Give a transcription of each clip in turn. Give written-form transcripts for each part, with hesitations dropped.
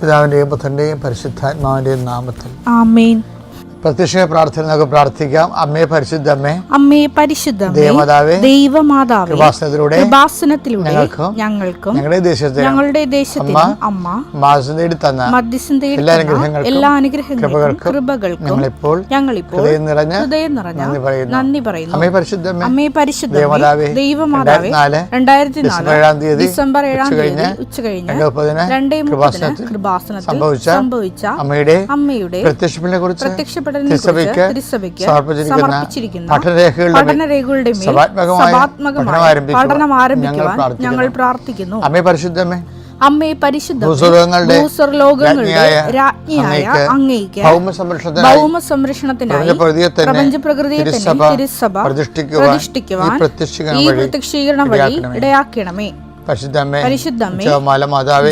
പിതാവിൻ്റെയും പുത്രൻ്റെയും പരിശുദ്ധാത്മാവിൻ്റെയും നാമത്തിൽ ആമേൻ. പ്രത്യക്ഷ പ്രാർത്ഥന നമുക്ക് പ്രാർത്ഥിക്കാം. അമ്മേ പരിശുദ്ധമ്മേ, അമ്മേ പരിശുദ്ധമേ, ദേവമാതാവേ, ദൈവമാതാവേ, കൃപാസനത്തിലൂടെ ഞങ്ങൾക്കും ഞങ്ങളുടെ ദേശത്തിനും അമ്മ മധ്യസ്ഥം തേടി തന്ന എല്ലാ അനുഗ്രഹങ്ങൾക്കും കൃപകൾക്കും ഞങ്ങളിപ്പോൾ ഹൃദയം നിറഞ്ഞ നന്ദി പറയുന്നു. അമ്മേ പരിശുദ്ധമ്മേ, അമ്മേ പരിശുദ്ധമേ, ദൈവമാതാവേ, 2004 ഡിസംബർ 7 തീയതി ഉച്ചകഴിഞ്ഞ് 2:30 കൃപാസനത്തിൽ സംഭവിച്ച അമ്മയുടെ പ്രത്യക്ഷപ്പെട്ട തിരുസഭയ്ക്ക് സമർപ്പിച്ചിരിക്കുന്ന പഠനരേഖകളുടെ മേൽ സഭാത്മകമായ പഠനം ആരംഭിക്കുവാൻ ഞങ്ങൾ പ്രാർത്ഥിക്കുന്നു. അമ്മേ പരിശുദ്ധമേ, അമ്മേ പരിശുദ്ധമേ, ഭൂസ്വർലോകങ്ങളുടെ രാജ്ഞിയായ അങ്ങേയ്ക്ക് ഭൗമ സംരക്ഷണത്തിനായി പ്രപഞ്ചപ്രകൃതിയെ തന്നെ തിരുസഭ പ്രതിഷ്ഠിക്കുവാൻ ഈ പ്രത്യക്ഷീകരണം വഴി ഇടയാക്കണമേ. പരിശുദ്ധമേ, ജപമാല മാതാവേ,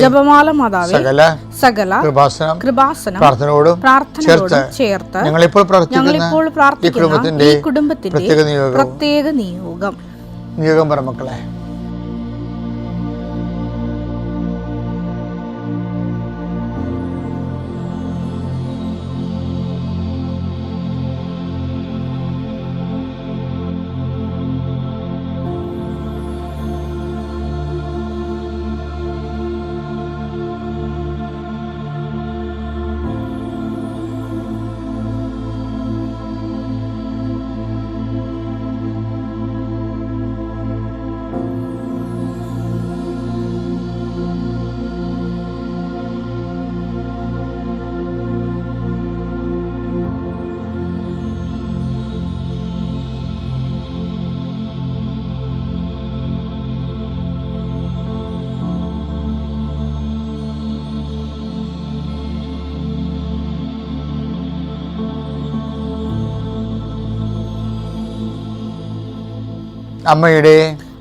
സകല കൃപാസനം പ്രാർത്ഥനയോടും ചേർത്ത് ഞങ്ങളിപ്പോൾ പ്രാർത്ഥിക്കുന്ന ഈ കുടുംബത്തിന്റെ പ്രത്യേക നിയോഗം പറമക്കളെ.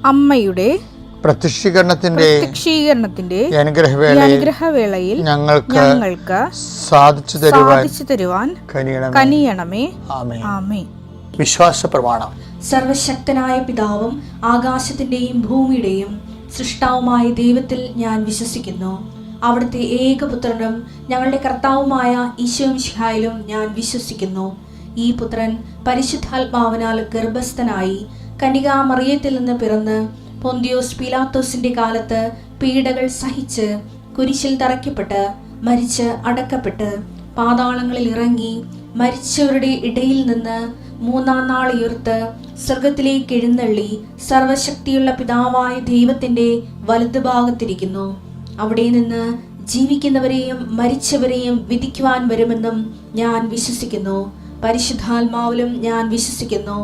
അമ്മയുടെ പ്രത്യക്ഷീകരണത്തിന്റെ അനുഗ്രഹവേളയിൽ ഞങ്ങൾക്ക് സാധിച്ചു തരുവാൻ കനിയണമേ. ആമേൻ. വിശ്വാസ പ്രമാണം. സർവശക്തനായ പിതാവും ആകാശത്തിന്റെയും ഭൂമിയുടെയും സൃഷ്ടാവുമായ ദൈവത്തിൽ ഞാൻ വിശ്വസിക്കുന്നു. അവിടുത്തെ ഏകപുത്രനും ഞങ്ങളുടെ കർത്താവുമായ ഈശോമിശിഹായിലും ഞാൻ വിശ്വസിക്കുന്നു. ഈ പുത്രൻ പരിശുദ്ധാത്മാവിനാൽ ഗർഭസ്ഥനായി കന്യകാമറിയത്തിൽ നിന്ന് പിറന്ന് പൊന്തിയോസ് പീലാത്തോസിന്റെ കാലത്ത് പീഡകൾ സഹിച്ച് കുരിശിൽ തറയ്ക്കപ്പെട്ട് മരിച്ച് അടക്കപ്പെട്ട് പാതാളങ്ങളിൽ ഇറങ്ങി മരിച്ചവരുടെ ഇടയിൽ നിന്ന് 3-ാം നാൾ ഉയർത്ത് സ്വർഗത്തിലേക്ക് എഴുന്നള്ളി സർവശക്തിയുള്ള പിതാവായ ദൈവത്തിന്റെ വലതുഭാഗത്തിരിക്കുന്നു. അവിടെ നിന്ന് ജീവിക്കുന്നവരെയും മരിച്ചവരെയും വിധിക്കുവാൻ വരുമെന്നും ഞാൻ വിശ്വസിക്കുന്നു. പരിശുദ്ധാത്മാവിലും ഞാൻ വിശ്വസിക്കുന്നു.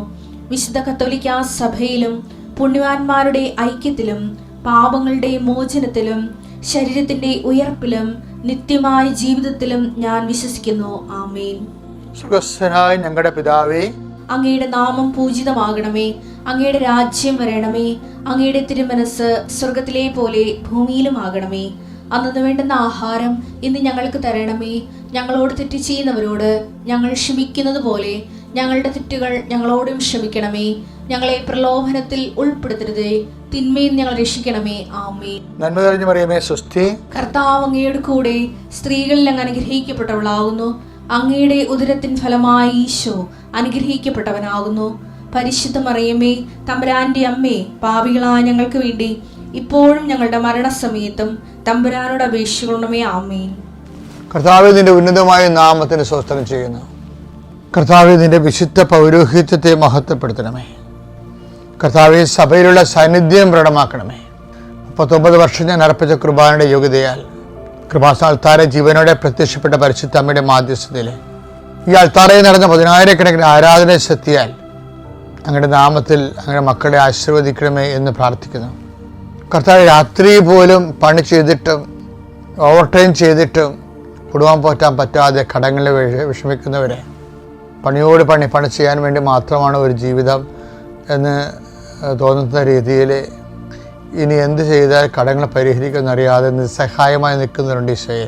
വിശുദ്ധ കത്തോലിക്കാ സഭയിലും പുണ്യവാന്മാരുടെ ഐക്യത്തിലും പാപങ്ങളുടെ മോചനത്തിലും ശരീരത്തിന്റെ ഉയർപ്പിലും നിത്യമായ ജീവിതത്തിലും ഞാൻ വിശ്വസിക്കുന്നു. ആമേൻ. സ്വർഗ്ഗസ്ഥനായ ഞങ്ങളുടെ പിതാവേ, അങ്ങയുടെ നാമം പൂജിതമാകണമേ. അങ്ങയുടെ രാജ്യം വരണമേ. അങ്ങയുടെ തിരുമനസ് സ്വർഗത്തിലെ പോലെ ഭൂമിയിലുമാകണമേ. അന്നു വേണ്ടുന്ന ആഹാരം ഇന്ന് ഞങ്ങൾക്ക് തരണമേ. ഞങ്ങളോട് തെറ്റ് ചെയ്യുന്നവരോട് ഞങ്ങൾ ക്ഷമിക്കുന്നത് പോലെ ഞങ്ങളുടെ തെറ്റുകൾ ഞങ്ങളോടും ക്ഷമിക്കണമേ. ഞങ്ങളെ പ്രലോഭനത്തിൽ ഉൾപ്പെടുത്തരുതേ, തിന്മയിൽ ഞങ്ങൾ രക്ഷിക്കണമേ. ആമേൻ. നന്മ നിറഞ്ഞ മറിയമേ, സ്വസ്തി. കർത്താവ് അങ്ങയുടെ കൂടെ സ്ത്രീകളിൽ അങ്ങ് അനുഗ്രഹിക്കപ്പെട്ടവളാകുന്നു. അങ്ങയുടെ ഉദരത്തിൻ ഫലമായി ഈശോ അനുഗ്രഹിക്കപ്പെട്ടവനാകുന്നു. പരിശുദ്ധ മറിയമേ, തമ്പുരാന്റെ അമ്മേ, പാപികളായ ഞങ്ങൾക്ക് വേണ്ടി ഇപ്പോഴും ഞങ്ങളുടെ മരണസമയത്തും തമ്പുരാനോട് അപേക്ഷിക്കണമേ. ആമേൻ. കർത്താവേ, നിന്റെ ഉന്നതമായ നാമത്തിന് സ്തോത്രം ചെയ്യുന്നു. കർത്താവേ, നിന്റെ വിശുദ്ധ പൗരോഹിത്യത്തെ മഹത്വപ്പെടുത്തണമേ. കർത്താവേ, സഭയിലുള്ള സാന്നിധ്യം പ്രകടമാക്കണമേ. 39 വർഷം ഞാൻ അർപ്പിച്ച കുർബാനയുടെ യോഗ്യതയാൽ കൃപാസന അൾത്താരെ ജീവനോടെ പ്രത്യക്ഷപ്പെട്ട പരിശുദ്ധ അമ്മയുടെ മാധ്യസ്ഥതയിൽ ഈ അൾത്താറയിൽ നടന്ന 10,000-കണക്കിന് ആരാധന ശക്തിയാൽ അങ്ങയുടെ നാമത്തിൽ അങ്ങയുടെ മക്കളെ ആശീർവദിക്കണമേ എന്ന് പ്രാർത്ഥിക്കുന്നു. കർത്താവ്, രാത്രി പോലും പണി ചെയ്തിട്ടും ഓവർ ടൈം ചെയ്തിട്ടും കുടുംബം പോറ്റാൻ പറ്റാതെ കടങ്ങളിൽ വിഷമിക്കുന്നവരെ പണിയോട് പണി ചെയ്യാൻ വേണ്ടി മാത്രമാണ് ഒരു ജീവിതം എന്ന് തോന്നുന്ന രീതിയിൽ ഇനി എന്ത് ചെയ്താൽ കടങ്ങൾ പരിഹരിക്കുമെന്നറിയാതെ നിസ്സഹായമായി നിൽക്കുന്നവരുണ്ട്. ഈശോയെ,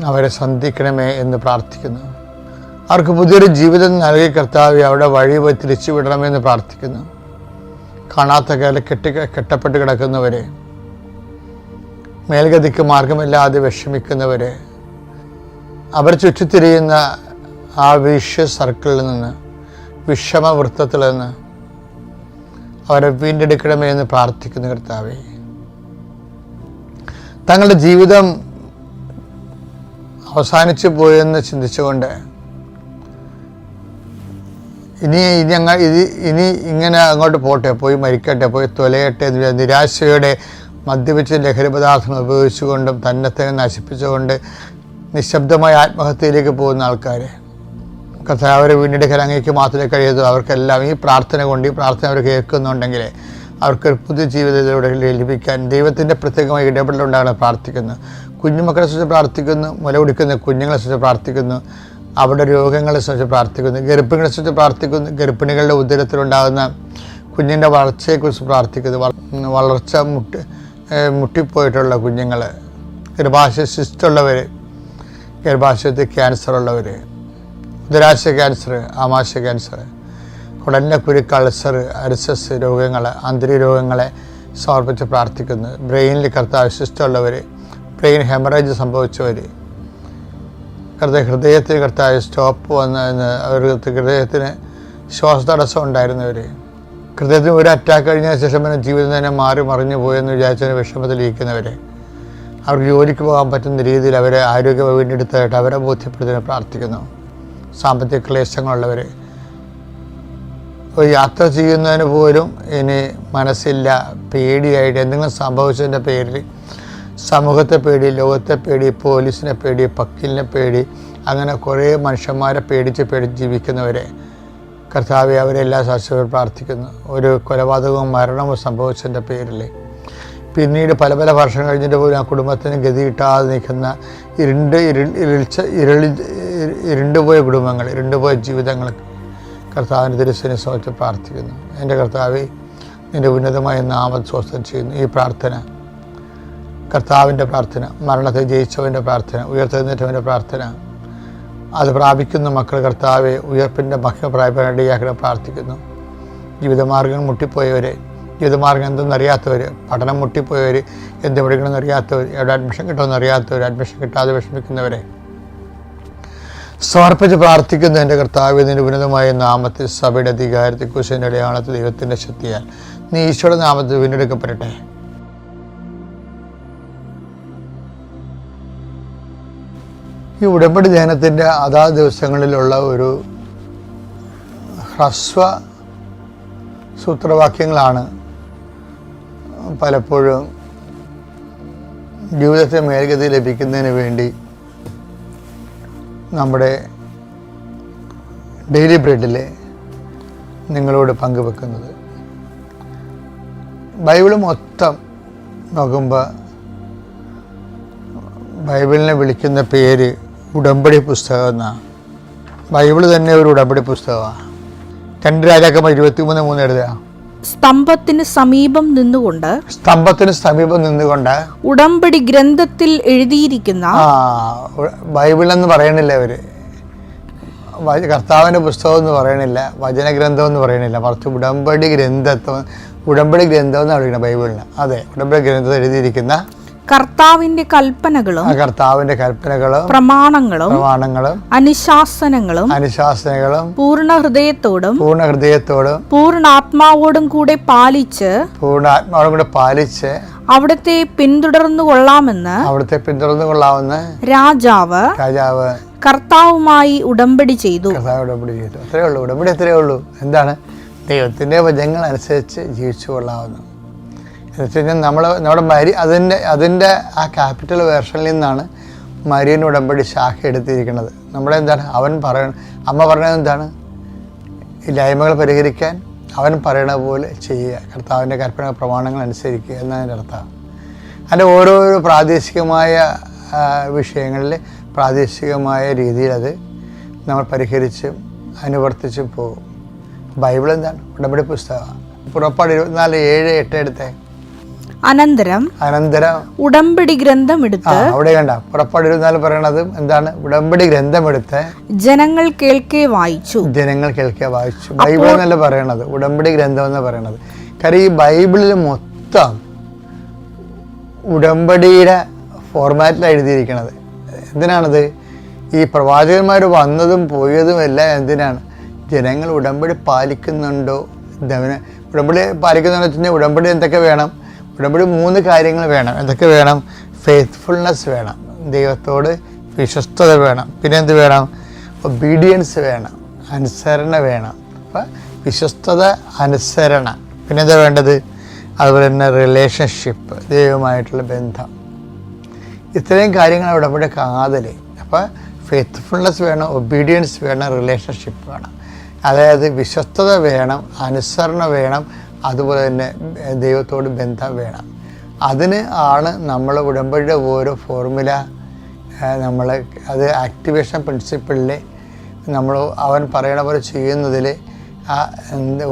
അവരെ സന്ധിക്കണമേ എന്ന് പ്രാർത്ഥിക്കുന്നു. അവർക്ക് പുതിയൊരു ജീവിതം നൽകി കർത്താവ് അവിടെ വഴി പോയി തിരിച്ചു വിടണമെന്ന് പ്രാർത്ഥിക്കുന്നു. കാണാത്ത കാലം കെട്ടപ്പെട്ട് കിടക്കുന്നവരെ മേൽഗതിക്ക് മാർഗമില്ലാതെ വിഷമിക്കുന്നവർ, അവർ ചുറ്റിത്തിരിയുന്ന ആ വിഷ്യ സർക്കിളിൽ നിന്ന്, വിഷമവൃത്തത്തിൽ നിന്ന് അവരെ വീണ്ടെടുക്കണമേ എന്ന് പ്രാർത്ഥിക്കുന്ന കർത്താവേ. തങ്ങളുടെ ജീവിതം അവസാനിച്ചു പോയെന്ന് ചിന്തിച്ചുകൊണ്ട് ഇനി ഇങ്ങനെ അങ്ങോട്ട് പോട്ടെ, പോയി മരിക്കട്ടെ, പോയി തൊലയട്ടെ എന്ന് നിരാശയോടെ മദ്യപിച്ച് ലഹരി പദാർത്ഥങ്ങൾ ഉപയോഗിച്ചുകൊണ്ടും തന്നെ നശിപ്പിച്ചുകൊണ്ട് നിശബ്ദമായ ആത്മഹത്യയിലേക്ക് പോകുന്ന ആൾക്കാർ, കർത്താവേ അവരെ വീണ്ടെടുക്കാൻ അങ്ങേക്ക് മാത്രമേ കഴിയൂ. അവർക്കെല്ലാം ഈ പ്രാർത്ഥന കൊണ്ട്, ഈ പ്രാർത്ഥന അവർ കേൾക്കുന്നുണ്ടെങ്കിൽ അവർക്കൊരു പുതിയ ജീവിതത്തിലൂടെ ലഭിക്കാൻ ദൈവത്തിൻ്റെ പ്രത്യേകമായ ഇടപെടലുണ്ടാകണം പ്രാർത്ഥിക്കുന്നു. കുഞ്ഞുമക്കളെ സംബന്ധിച്ച് പ്രാർത്ഥിക്കുന്നു, മുല കുടിക്കുന്ന കുഞ്ഞുങ്ങളെ സംബന്ധിച്ച് പ്രാർത്ഥിക്കുന്നു, അവരുടെ രോഗങ്ങളെ സംബന്ധിച്ച് പ്രാർത്ഥിക്കുന്നു, ഗർഭിണികളെ സംബന്ധിച്ച് പ്രാർത്ഥിക്കുന്നു, ഗർഭിണികളുടെ ഉദരത്തിലുണ്ടാകുന്ന കുഞ്ഞിൻ്റെ വളർച്ചയെക്കുറിച്ച് പ്രാർത്ഥിക്കുന്നു. വളർച്ച മുട്ടിപ്പോയിട്ടുള്ള കുഞ്ഞുങ്ങൾ, ഗർഭാശയ സിസ്റ്റുള്ളവർ, ഗർഭാശയത്തിൽ ക്യാൻസർ ഉള്ളവർ, ഉദരാശയ ക്യാൻസർ, ആമാശയ ക്യാൻസർ, കുടലിൻ്റെ അൾസർ, അരിസസ് രോഗങ്ങൾ, ആന്തരിക രോഗങ്ങളെ സമർപ്പിച്ച് പ്രാർത്ഥിക്കുന്നു. ബ്രെയിനിൽ കർത്താവ് സിസ്റ്റുള്ളവർ, ബ്രെയിൻ ഹെമറേജ് സംഭവിച്ചവർ, ഹൃദയത്തിന് കർത്താവ് സ്റ്റോപ്പ് വന്ന് അവർക്ക് ഹൃദയത്തിന് ശ്വാസതടസ്സം ഉണ്ടായിരുന്നവർ, ഹൃദയത്തിന് ഒരു അറ്റാക്ക് കഴിഞ്ഞ ശേഷം പിന്നെ ജീവിതം തന്നെ മാറി മറിഞ്ഞു പോയെന്ന് വിചാരിച്ചതിന് വിഷമത്തിലിരിക്കുന്നവർ, അവർക്ക് ജോലിക്ക് പോകാൻ പറ്റുന്ന രീതിയിൽ അവരെ ആരോഗ്യം വീണ്ടെടുത്തതായിട്ട് അവരെ ബോധ്യപ്പെടുത്താൻ പ്രാർത്ഥിക്കുന്നു. സാമ്പത്തിക ക്ലേശങ്ങളുള്ളവർ, ഒരു യാത്ര ചെയ്യുന്നതിന് പോലും ഇനി മനസ്സില്ല, പേടിയായിട്ട് എന്തെങ്കിലും സംഭവിച്ചതിൻ്റെ പേരിൽ സമൂഹത്തെ പേടി, ലോകത്തെ പേടി, പോലീസിനെ പേടി, വക്കീലിനെ പേടി, അങ്ങനെ കുറേ മനുഷ്യന്മാരെ പേടിച്ച് ജീവിക്കുന്നവരെ കർത്താവെ അവരെല്ലാം സാക്ഷികൾ പ്രാർത്ഥിക്കുന്നു. ഒരു കൊലപാതകവും മരണവും സംഭവിച്ചതിൻ്റെ പേരിൽ പിന്നീട് പല വർഷം കഴിഞ്ഞിട്ട് പോലും ആ കുടുംബത്തിന് ഗതി കിട്ടാതെ നിൽക്കുന്ന ഇരുണ്ടുപോയ കുടുംബങ്ങൾ, ഇരുണ്ടുപോയ ജീവിതങ്ങൾ കർത്താവിൻ്റെ തിരുസേനയെ സമർപ്പിച്ച് പ്രാർത്ഥിക്കുന്നു. എൻ്റെ കർത്താവെ, നിൻ്റെ ഉന്നതമായ നാമം സ്വസ്ഥം ചെയ്യുന്നു. ഈ പ്രാർത്ഥന കർത്താവിൻ്റെ പ്രാർത്ഥന, മരണത്തെ ജയിച്ചവൻ്റെ പ്രാർത്ഥന, ഉയർത്തെഴുന്നേറ്റവൻ്റെ പ്രാർത്ഥന, അത് പ്രാപിക്കുന്ന മക്കൾ കർത്താവെ ഉയർപ്പിൻ്റെ മഹിമ പ്രാപിക്കാനിടയാക്കണം പ്രാർത്ഥിക്കുന്നു. ജീവിതമാർഗ്ഗം മുട്ടിപ്പോയവരെ, ജീവിതമാർഗ്ഗം എന്തെന്നറിയാത്തവർ, പഠനം മുട്ടിപ്പോയവർ, എന്ത് പഠിക്കണമെന്ന് അറിയാത്തവർ, എവിടെ അഡ്മിഷൻ കിട്ടുമെന്ന് അറിയാത്തവർ, അഡ്മിഷൻ കിട്ടാതെ വിഷമിക്കുന്നവരെ സമർപ്പിച്ച് പ്രാർത്ഥിക്കുന്നു. എൻ്റെ കർത്താവേ, നിൻ്റെ ഉന്നതമായ നാമത്തിൽ സഭയുടെ അധികാരത്തിൽ കുശിൻ്റെ അടയാളത്തിൽ ദൈവത്തിൻ്റെ ശക്തിയാൽ നീ ഈശോയുടെ നാമത്തിൽ വീണ്ടെടുക്കപ്പെടട്ടെ. ഈ ഉടമ്പടി ധ്യാനത്തിൻ്റെ അതാത് ദിവസങ്ങളിലുള്ള ഒരു ഹ്രസ്വ സൂത്രവാക്യങ്ങളാണ് പലപ്പോഴും ജീവിതത്തെ മേൽഗതി ലഭിക്കുന്നതിന് വേണ്ടി നമ്മുടെ ഡെയിലി ബ്രെഡിൽ നിങ്ങളോട് പങ്കുവെക്കുന്നത്. ബൈബിൾ മൊത്തം നോക്കുമ്പോൾ ബൈബിളിനെ വിളിക്കുന്ന പേര് ഉടമ്പടി പുസ്തകം എന്നാണ്. ബൈബിൾ തന്നെ ഒരു ഉടമ്പടി പുസ്തകമാണ്. 2 രാജാക്കന്മാർ 23:3 എഴുതുക. സ്തംഭത്തിന് സമീപം നിന്നുകൊണ്ട് ഉടമ്പടി ഗ്രന്ഥത്തിൽ എഴുതിയിരിക്കുന്ന ബൈബിൾ എന്ന് പറയണില്ല അവര്, കർത്താവിൻ്റെ പുസ്തകം എന്ന് പറയണില്ല, വചനഗ്രന്ഥം എന്ന് പറയണില്ല, മറിച്ച് ഉടമ്പടി ഗ്രന്ഥം എന്ന് വിളിക്കണം ബൈബിളിന്. അതെ, ഉടമ്പടി ഗ്രന്ഥത്തിൽ എഴുതിയിരിക്കുന്ന കർത്താവിന്റെ കൽപ്പനകളും പ്രമാണങ്ങളും അനുശാസനങ്ങളും പൂർണ്ണ ഹൃദയത്തോടും പൂർണ്ണാത്മാവോടും കൂടെ പാലിച്ച് അവിടുത്തെ പിന്തുടർന്നു കൊള്ളാമെന്ന് രാജാവ് കർത്താവുമായി ഉടമ്പടി ചെയ്തു. അത്രേ ഉള്ളൂ. ഉടമ്പടി അത്രേ ഉള്ളൂ. എന്താണ്? ദൈവത്തിൻ്റെ വചനങ്ങൾ അനുസരിച്ച് ജീവിച്ചു കൊള്ളാവുന്നു. എന്ന് വെച്ച് കഴിഞ്ഞാൽ നമ്മുടെ അതിൻ്റെ ആ ക്യാപിറ്റൽ വേർഷനിൽ നിന്നാണ് മരിയൻ ഉടമ്പടി ശാഖ എടുത്തിരിക്കുന്നത്. നമ്മളെന്താണ് അമ്മ പറയണത് എന്താണ്? ഇല്ലായ്മകൾ പരിഹരിക്കാൻ അവൻ പറയണ പോലെ ചെയ്യുക, കർത്താവിൻ്റെ കൽപ്പന പ്രമാണങ്ങൾ അനുസരിക്കുക എന്നതിൻ്റെ അർത്ഥം. അതിൻ്റെ ഓരോരോ പ്രാദേശികമായ വിഷയങ്ങളിൽ പ്രാദേശികമായ രീതിയിൽ അത് നമ്മൾ പരിഹരിച്ചും അനുവർത്തിച്ചും പോകും. ബൈബിൾ എന്താണ്? ഉടമ്പടി പുസ്തകമാണ്. പുറപ്പാട് 24:7-8 എടുത്തേ. അനന്തരം ഉടമ്പടി ഗ്രന്ഥം എടുത്ത്, അവിടെ കണ്ട പുറപ്പാട് 24 പറയണത് എന്താണ്? ഉടമ്പടി ഗ്രന്ഥം എടുത്ത് ജനങ്ങൾ കേൾക്കെ വായിച്ചു. ബൈബിൾ എന്നല്ല പറയണത്, ഉടമ്പടി ഗ്രന്ഥം എന്ന് പറയണത്. കാര്യം ഈ ബൈബിളിൽ മൊത്തം ഉടമ്പടിയുടെ ഫോർമാറ്റിലാണ് എഴുതിയിരിക്കുന്നത്. എന്തിനാണത്? ഈ പ്രവാചകന്മാർ വന്നതും പോയതും എല്ലാം എന്തിനാണ്? ജനങ്ങൾ ഉടമ്പടി പാലിക്കുന്നുണ്ടോ? ഉടമ്പടി പാലിക്കുന്നുണ്ടോ വെച്ചാൽ ഉടമ്പടി എന്തൊക്കെ വേണം? ഉടമ്പടി 3 കാര്യങ്ങൾ വേണം. എന്തൊക്കെ വേണം? ഫെയ്ത്ത്ഫുൾനെസ് വേണം, ദൈവത്തോട് വിശ്വസ്തത വേണം, പിന്നെ എന്ത് വേണം? ഒബീഡിയൻസ് വേണം, അനുസരണ വേണം. അപ്പം വിശ്വസ്തത, അനുസരണ, പിന്നെ എന്താ വേണ്ടത്? അതുപോലെ തന്നെ റിലേഷൻഷിപ്പ്, ദൈവമായിട്ടുള്ള ബന്ധം. ഇത്രയും കാര്യങ്ങൾ ഉടമ്പടി കാതൽ. അപ്പോൾ ഫെയ്ത്ത്ഫുൾനെസ് വേണം, ഒബീഡിയൻസ് വേണം, റിലേഷൻഷിപ്പ് വേണം. അതായത് വിശ്വസ്തത വേണം, അനുസരണ വേണം, അതുപോലെ തന്നെ ദൈവത്തോട് ബന്ധം വേണം. അതിന് ആണ് നമ്മൾ ഉടമ്പടിയുടെ ഓരോ ഫോർമുല നമ്മൾ അത് ആക്ടിവേഷൻ പ്രിൻസിപ്പിളിൽ നമ്മൾ അവൻ പറയണ പോലെ ചെയ്യുന്നതിൽ ആ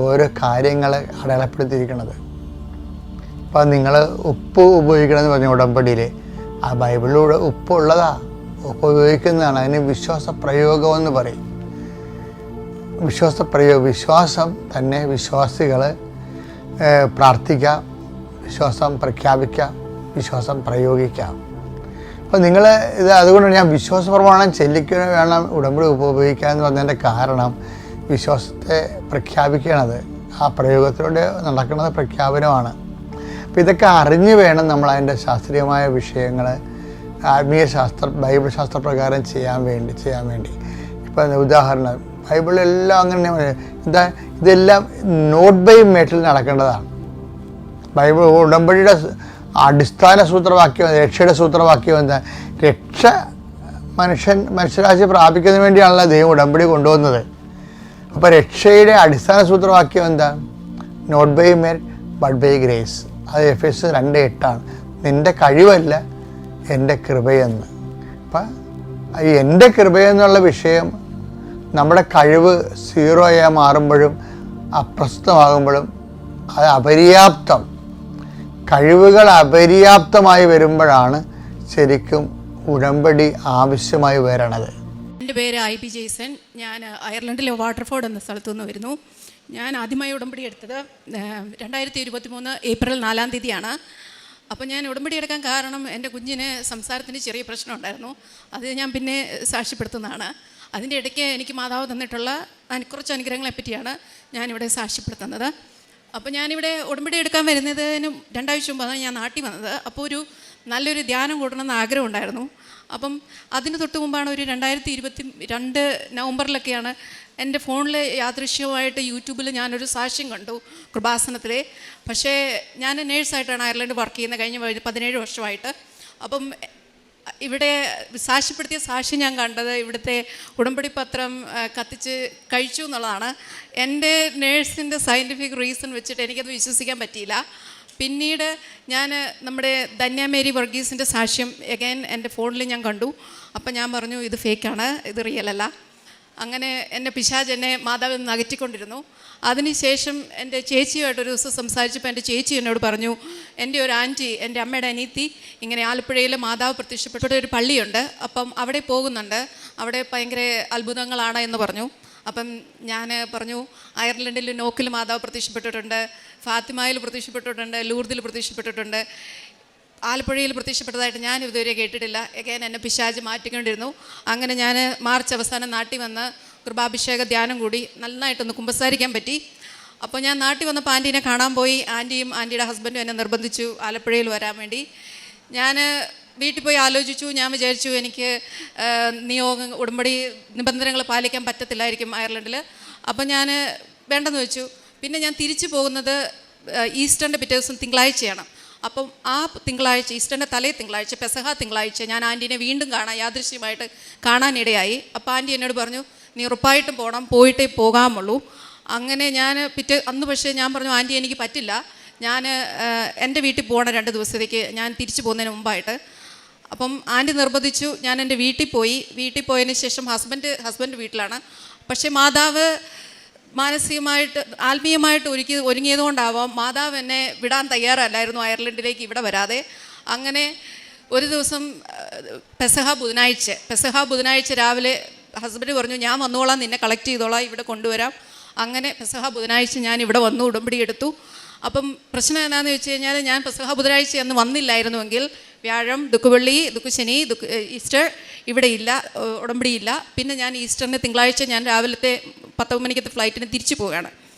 ഓരോ കാര്യങ്ങൾ അടയാളപ്പെടുത്തിയിരിക്കുന്നത്. അപ്പോൾ നിങ്ങൾ ഉപ്പ് ഉപയോഗിക്കണമെന്ന് പറഞ്ഞ ഉടമ്പടിയിൽ ആ ബൈബിളിലൂടെ ഉപ്പുള്ളതാ, ഉപ്പ് ഉപയോഗിക്കുന്നതാണ്. അതിന് വിശ്വാസ പ്രയോഗമെന്ന് പറയും. വിശ്വാസം തന്നെ വിശ്വാസികൾ പ്രാർത്ഥിക്കാം, വിശ്വാസം പ്രഖ്യാപിക്കാം, വിശ്വാസം പ്രയോഗിക്കാം. അപ്പോൾ നിങ്ങൾ ഇത് അതുകൊണ്ട് ഞാൻ വിശ്വാസ പ്രമാണം ചെല്ലിക്കുക വേണം ഉടമ്പടി ഉപയോഗിക്കുക എന്ന് പറഞ്ഞതിൻ്റെ കാരണം വിശ്വാസത്തെ പ്രഖ്യാപിക്കണത് ആ പ്രയോഗത്തിലൂടെ നടക്കുന്നത് പ്രഖ്യാപനമാണ്. അപ്പോൾ ഇതൊക്കെ അറിഞ്ഞു വേണം നമ്മൾ അതിൻ്റെ ശാസ്ത്രീയമായ വിഷയങ്ങൾ ആത്മീയ ബൈബിൾ ശാസ്ത്രപ്രകാരം ചെയ്യാൻ വേണ്ടി. ഇപ്പം ഉദാഹരണം ബൈബിളെല്ലാം അങ്ങനെ ഇതെല്ലാം നോട്ട് ബൈ മേറ്റിൽ നടക്കേണ്ടതാണ്. ബൈബിൾ ഉടമ്പടിയുടെ അടിസ്ഥാന സൂത്രവാക്യം, രക്ഷയുടെ സൂത്രവാക്യം എന്താ? രക്ഷ മനുഷ്യരാശി പ്രാപിക്കുന്നതിന് വേണ്ടിയാണല്ലോ ദൈവം ഉടമ്പടി കൊണ്ടുവന്നത്. അപ്പോൾ രക്ഷയുടെ അടിസ്ഥാന സൂത്രവാക്യം എന്താ? Not by merit but by grace. അത് എഫെസ് 2:8 നിൻ്റെ കഴിവല്ല എൻ്റെ കൃപയെന്ന്. അപ്പം ഈ എൻ്റെ കൃപയെന്നുള്ള വിഷയം നമ്മുടെ കഴിവ് 0 മാറുമ്പോഴും അപ്രസ്തുതമാകുമ്പോഴും അത് അപര്യാപ്തം, കഴിവുകൾ അപര്യാപ്തമായി വരുമ്പോഴാണ് ശരിക്കും ഉടമ്പടി ആവശ്യമായി വരണത്. എൻ്റെ പേര് IB ജെയ്സൺ. ഞാൻ അയർലൻഡിലെ വാട്ടർഫോർഡ് എന്ന സ്ഥലത്തു നിന്ന് വരുന്നു. ഞാൻ ആദ്യമായി ഉടമ്പടി എടുത്തത് 2023 ഏപ്രിൽ 4-ാം തീയതിയാണ്. അപ്പോൾ ഞാൻ ഉടമ്പടി എടുക്കാൻ കാരണം എൻ്റെ കുഞ്ഞിന് സംസാരത്തിന് ചെറിയ പ്രശ്നം ഉണ്ടായിരുന്നു. അത് ഞാൻ പിന്നെ സാക്ഷ്യപ്പെടുത്തുന്നതാണ്. അതിൻ്റെ ഇടയ്ക്ക് എനിക്ക് മാതാവ് തന്നിട്ടുള്ള കുറച്ച് അനുഗ്രഹങ്ങളെ പറ്റിയാണ് ഞാനിവിടെ സാക്ഷ്യപ്പെടുത്തുന്നത്. അപ്പോൾ ഞാനിവിടെ ഉടമ്പടി എടുക്കാൻ വരുന്നതിന് 2 ആഴ്ച മുമ്പാണ് ഞാൻ നാട്ടിൽ വന്നത്. അപ്പോൾ നല്ലൊരു ധ്യാനം കൂടണമെന്ന് ആഗ്രഹം ഉണ്ടായിരുന്നു. അപ്പം അതിന് തൊട്ട് മുമ്പാണ് ഒരു 2022 നവംബറിലൊക്കെയാണ് എൻ്റെ ഫോണിൽ യാദൃശ്യമായിട്ട് യൂട്യൂബിൽ ഞാനൊരു സാക്ഷ്യം കണ്ടു കൃപാസനത്തിലെ. പക്ഷേ ഞാൻ നേഴ്സായിട്ടാണ് അയർലൻഡ് വർക്ക് ചെയ്യുന്നത് കഴിഞ്ഞ 17 വർഷമായിട്ട്. അപ്പം ഇവിടെ സാക്ഷ്യപ്പെടുത്തിയ സാക്ഷ്യം ഞാൻ കണ്ടത് ഇവിടുത്തെ ഉടമ്പടി പത്രം കത്തിച്ച് കഴിച്ചു എന്നുള്ളതാണ്. എൻ്റെ നേഴ്സിൻ്റെ സയൻറ്റിഫിക് റീസൺ വെച്ചിട്ട് എനിക്കത് വിശ്വസിക്കാൻ പറ്റിയില്ല. പിന്നീട് ഞാൻ നമ്മുടെ ധന്യ മേരി വർഗീസിൻ്റെ സാക്ഷ്യം എഗൈൻ എൻ്റെ ഫോണിൽ ഞാൻ കണ്ടു. അപ്പം ഞാൻ പറഞ്ഞു ഇത് ഫേക്കാണ്, ഇത് റിയലല്ല. അങ്ങനെ എന്നെ പിശാച് എന്നെ മാതാവിൽ നിന്ന് അകറ്റിക്കൊണ്ടിരുന്നു. അതിനുശേഷം എൻ്റെ ചേച്ചിയുമായിട്ടൊരു ദിവസം സംസാരിച്ചപ്പോൾ എൻ്റെ ചേച്ചി എന്നോട് പറഞ്ഞു, എൻ്റെ ഒരു ആൻറ്റി, എൻ്റെ അമ്മയുടെ അനിയത്തി ഇങ്ങനെ ആലപ്പുഴയിൽ മാതാവ് പ്രത്യക്ഷപ്പെട്ട ഒരു പള്ളിയുണ്ട്, അപ്പം അവിടെ പോകുന്നുണ്ട്, അവിടെ ഭയങ്കര അത്ഭുതങ്ങളാണ് എന്ന് പറഞ്ഞു. അപ്പം ഞാൻ പറഞ്ഞു അയർലൻഡിൽ നോക്കിൽ മാതാവ് പ്രത്യക്ഷപ്പെട്ടിട്ടുണ്ട്, ഫാത്തിമയിൽ പ്രത്യക്ഷപ്പെട്ടിട്ടുണ്ട്, ലൂർദിൽ പ്രത്യക്ഷപ്പെട്ടിട്ടുണ്ട്, ആലപ്പുഴയിൽ പ്രത്യക്ഷപ്പെട്ടതായിട്ട് ഞാൻ ഇതുവരെ കേട്ടിട്ടില്ല. എഗൈൻ എന്നെ പിശാച് മാറ്റിക്കൊണ്ടിരുന്നു. അങ്ങനെ ഞാൻ മാർച്ച് അവസാനം നാട്ടിൽ വന്ന് കൃപാഭിഷേക ധ്യാനം കൂടി നന്നായിട്ടൊന്ന് കുമ്പസാരിക്കാൻ പറ്റി. അപ്പോൾ ഞാൻ നാട്ടിൽ വന്നപ്പോൾ ആൻറ്റീനെ കാണാൻ പോയി. ആൻറ്റിയും ആൻറ്റിയുടെ ഹസ്ബൻഡും എന്നെ നിർബന്ധിച്ചു ആലപ്പുഴയിൽ വരാൻ വേണ്ടി. ഞാൻ വീട്ടിൽ പോയി ആലോചിച്ചു. ഞാൻ വിചാരിച്ചു എനിക്ക് നിയോഗം ഉടമ്പടി നിബന്ധനകൾ പാലിക്കാൻ പറ്റത്തില്ലായിരിക്കും അയർലൻഡിൽ. അപ്പം ഞാൻ വേണ്ടെന്ന് വെച്ചു. പിന്നെ ഞാൻ തിരിച്ചു പോകുന്നത് ഈസ്റ്ററിൻ്റെ പിറ്റേ ദിവസം തിങ്കളാഴ്ചയാണ്. അപ്പം ആ തിങ്കളാഴ്ച, ഈസ്റ്ററിൻ്റെ തലേ തിങ്കളാഴ്ച, പെസഹ തിങ്കളാഴ്ച ഞാൻ ആൻറ്റീനെ വീണ്ടും യാദൃശ്യമായിട്ട് കാണാനിടയായി. അപ്പോൾ ആൻറ്റി എന്നോട് പറഞ്ഞു നീ ഉറപ്പായിട്ടും പോകണം, പോയിട്ടേ പോകാമുള്ളൂ. അങ്ങനെ ഞാൻ അന്ന് പക്ഷേ ഞാൻ പറഞ്ഞു ആൻറ്റി എനിക്ക് പറ്റില്ല, ഞാൻ എൻ്റെ വീട്ടിൽ പോകണം 2 ദിവസത്തേക്ക്, ഞാൻ തിരിച്ചു പോകുന്നതിന് മുമ്പായിട്ട്. അപ്പം ആൻറ്റി നിർബന്ധിച്ചു. ഞാൻ എൻ്റെ വീട്ടിൽ പോയതിന് ശേഷം ഹസ്ബൻഡ് വീട്ടിലാണ്. പക്ഷേ മാതാവ് മാനസികമായിട്ട് ആത്മീയമായിട്ട് ഒരുങ്ങിയതുകൊണ്ടാവാം മാതാവ് എന്നെ വിടാൻ തയ്യാറല്ലായിരുന്നു അയർലൻഡിലേക്ക് ഇവിടെ വരാതെ. അങ്ങനെ ഒരു ദിവസം പെസഹ ബുധനാഴ്ച രാവിലെ ഹസ്ബൻഡ് പറഞ്ഞു ഞാൻ വന്നോളാം, നിന്നെ കളക്ട് ചെയ്തോളാം, ഇവിടെ കൊണ്ടുവരാം. അങ്ങനെ പെസഹ ബുധനാഴ്ച ഞാൻ ഇവിടെ വന്നു, ഉടമ്പടി എടുത്തു. അപ്പം പ്രശ്നം എന്താണെന്ന് വെച്ച് കഴിഞ്ഞാൽ, ഞാൻ പെസഹ ബുധനാഴ്ച അന്ന് വന്നില്ലായിരുന്നുവെങ്കിൽ വ്യാഴം, ദുഃഖവെള്ളി, ദുഃഖശനി, ഈസ്റ്റർ ഇവിടെ ഇല്ല, ഉടമ്പടിയില്ല. പിന്നെ ഞാൻ ഈസ്റ്ററിന് തിങ്കളാഴ്ച ഞാൻ രാവിലത്തെ 10 മണിക്കത്തെ ഫ്ലൈറ്റിന് തിരിച്ചു പോവുകയാണ്.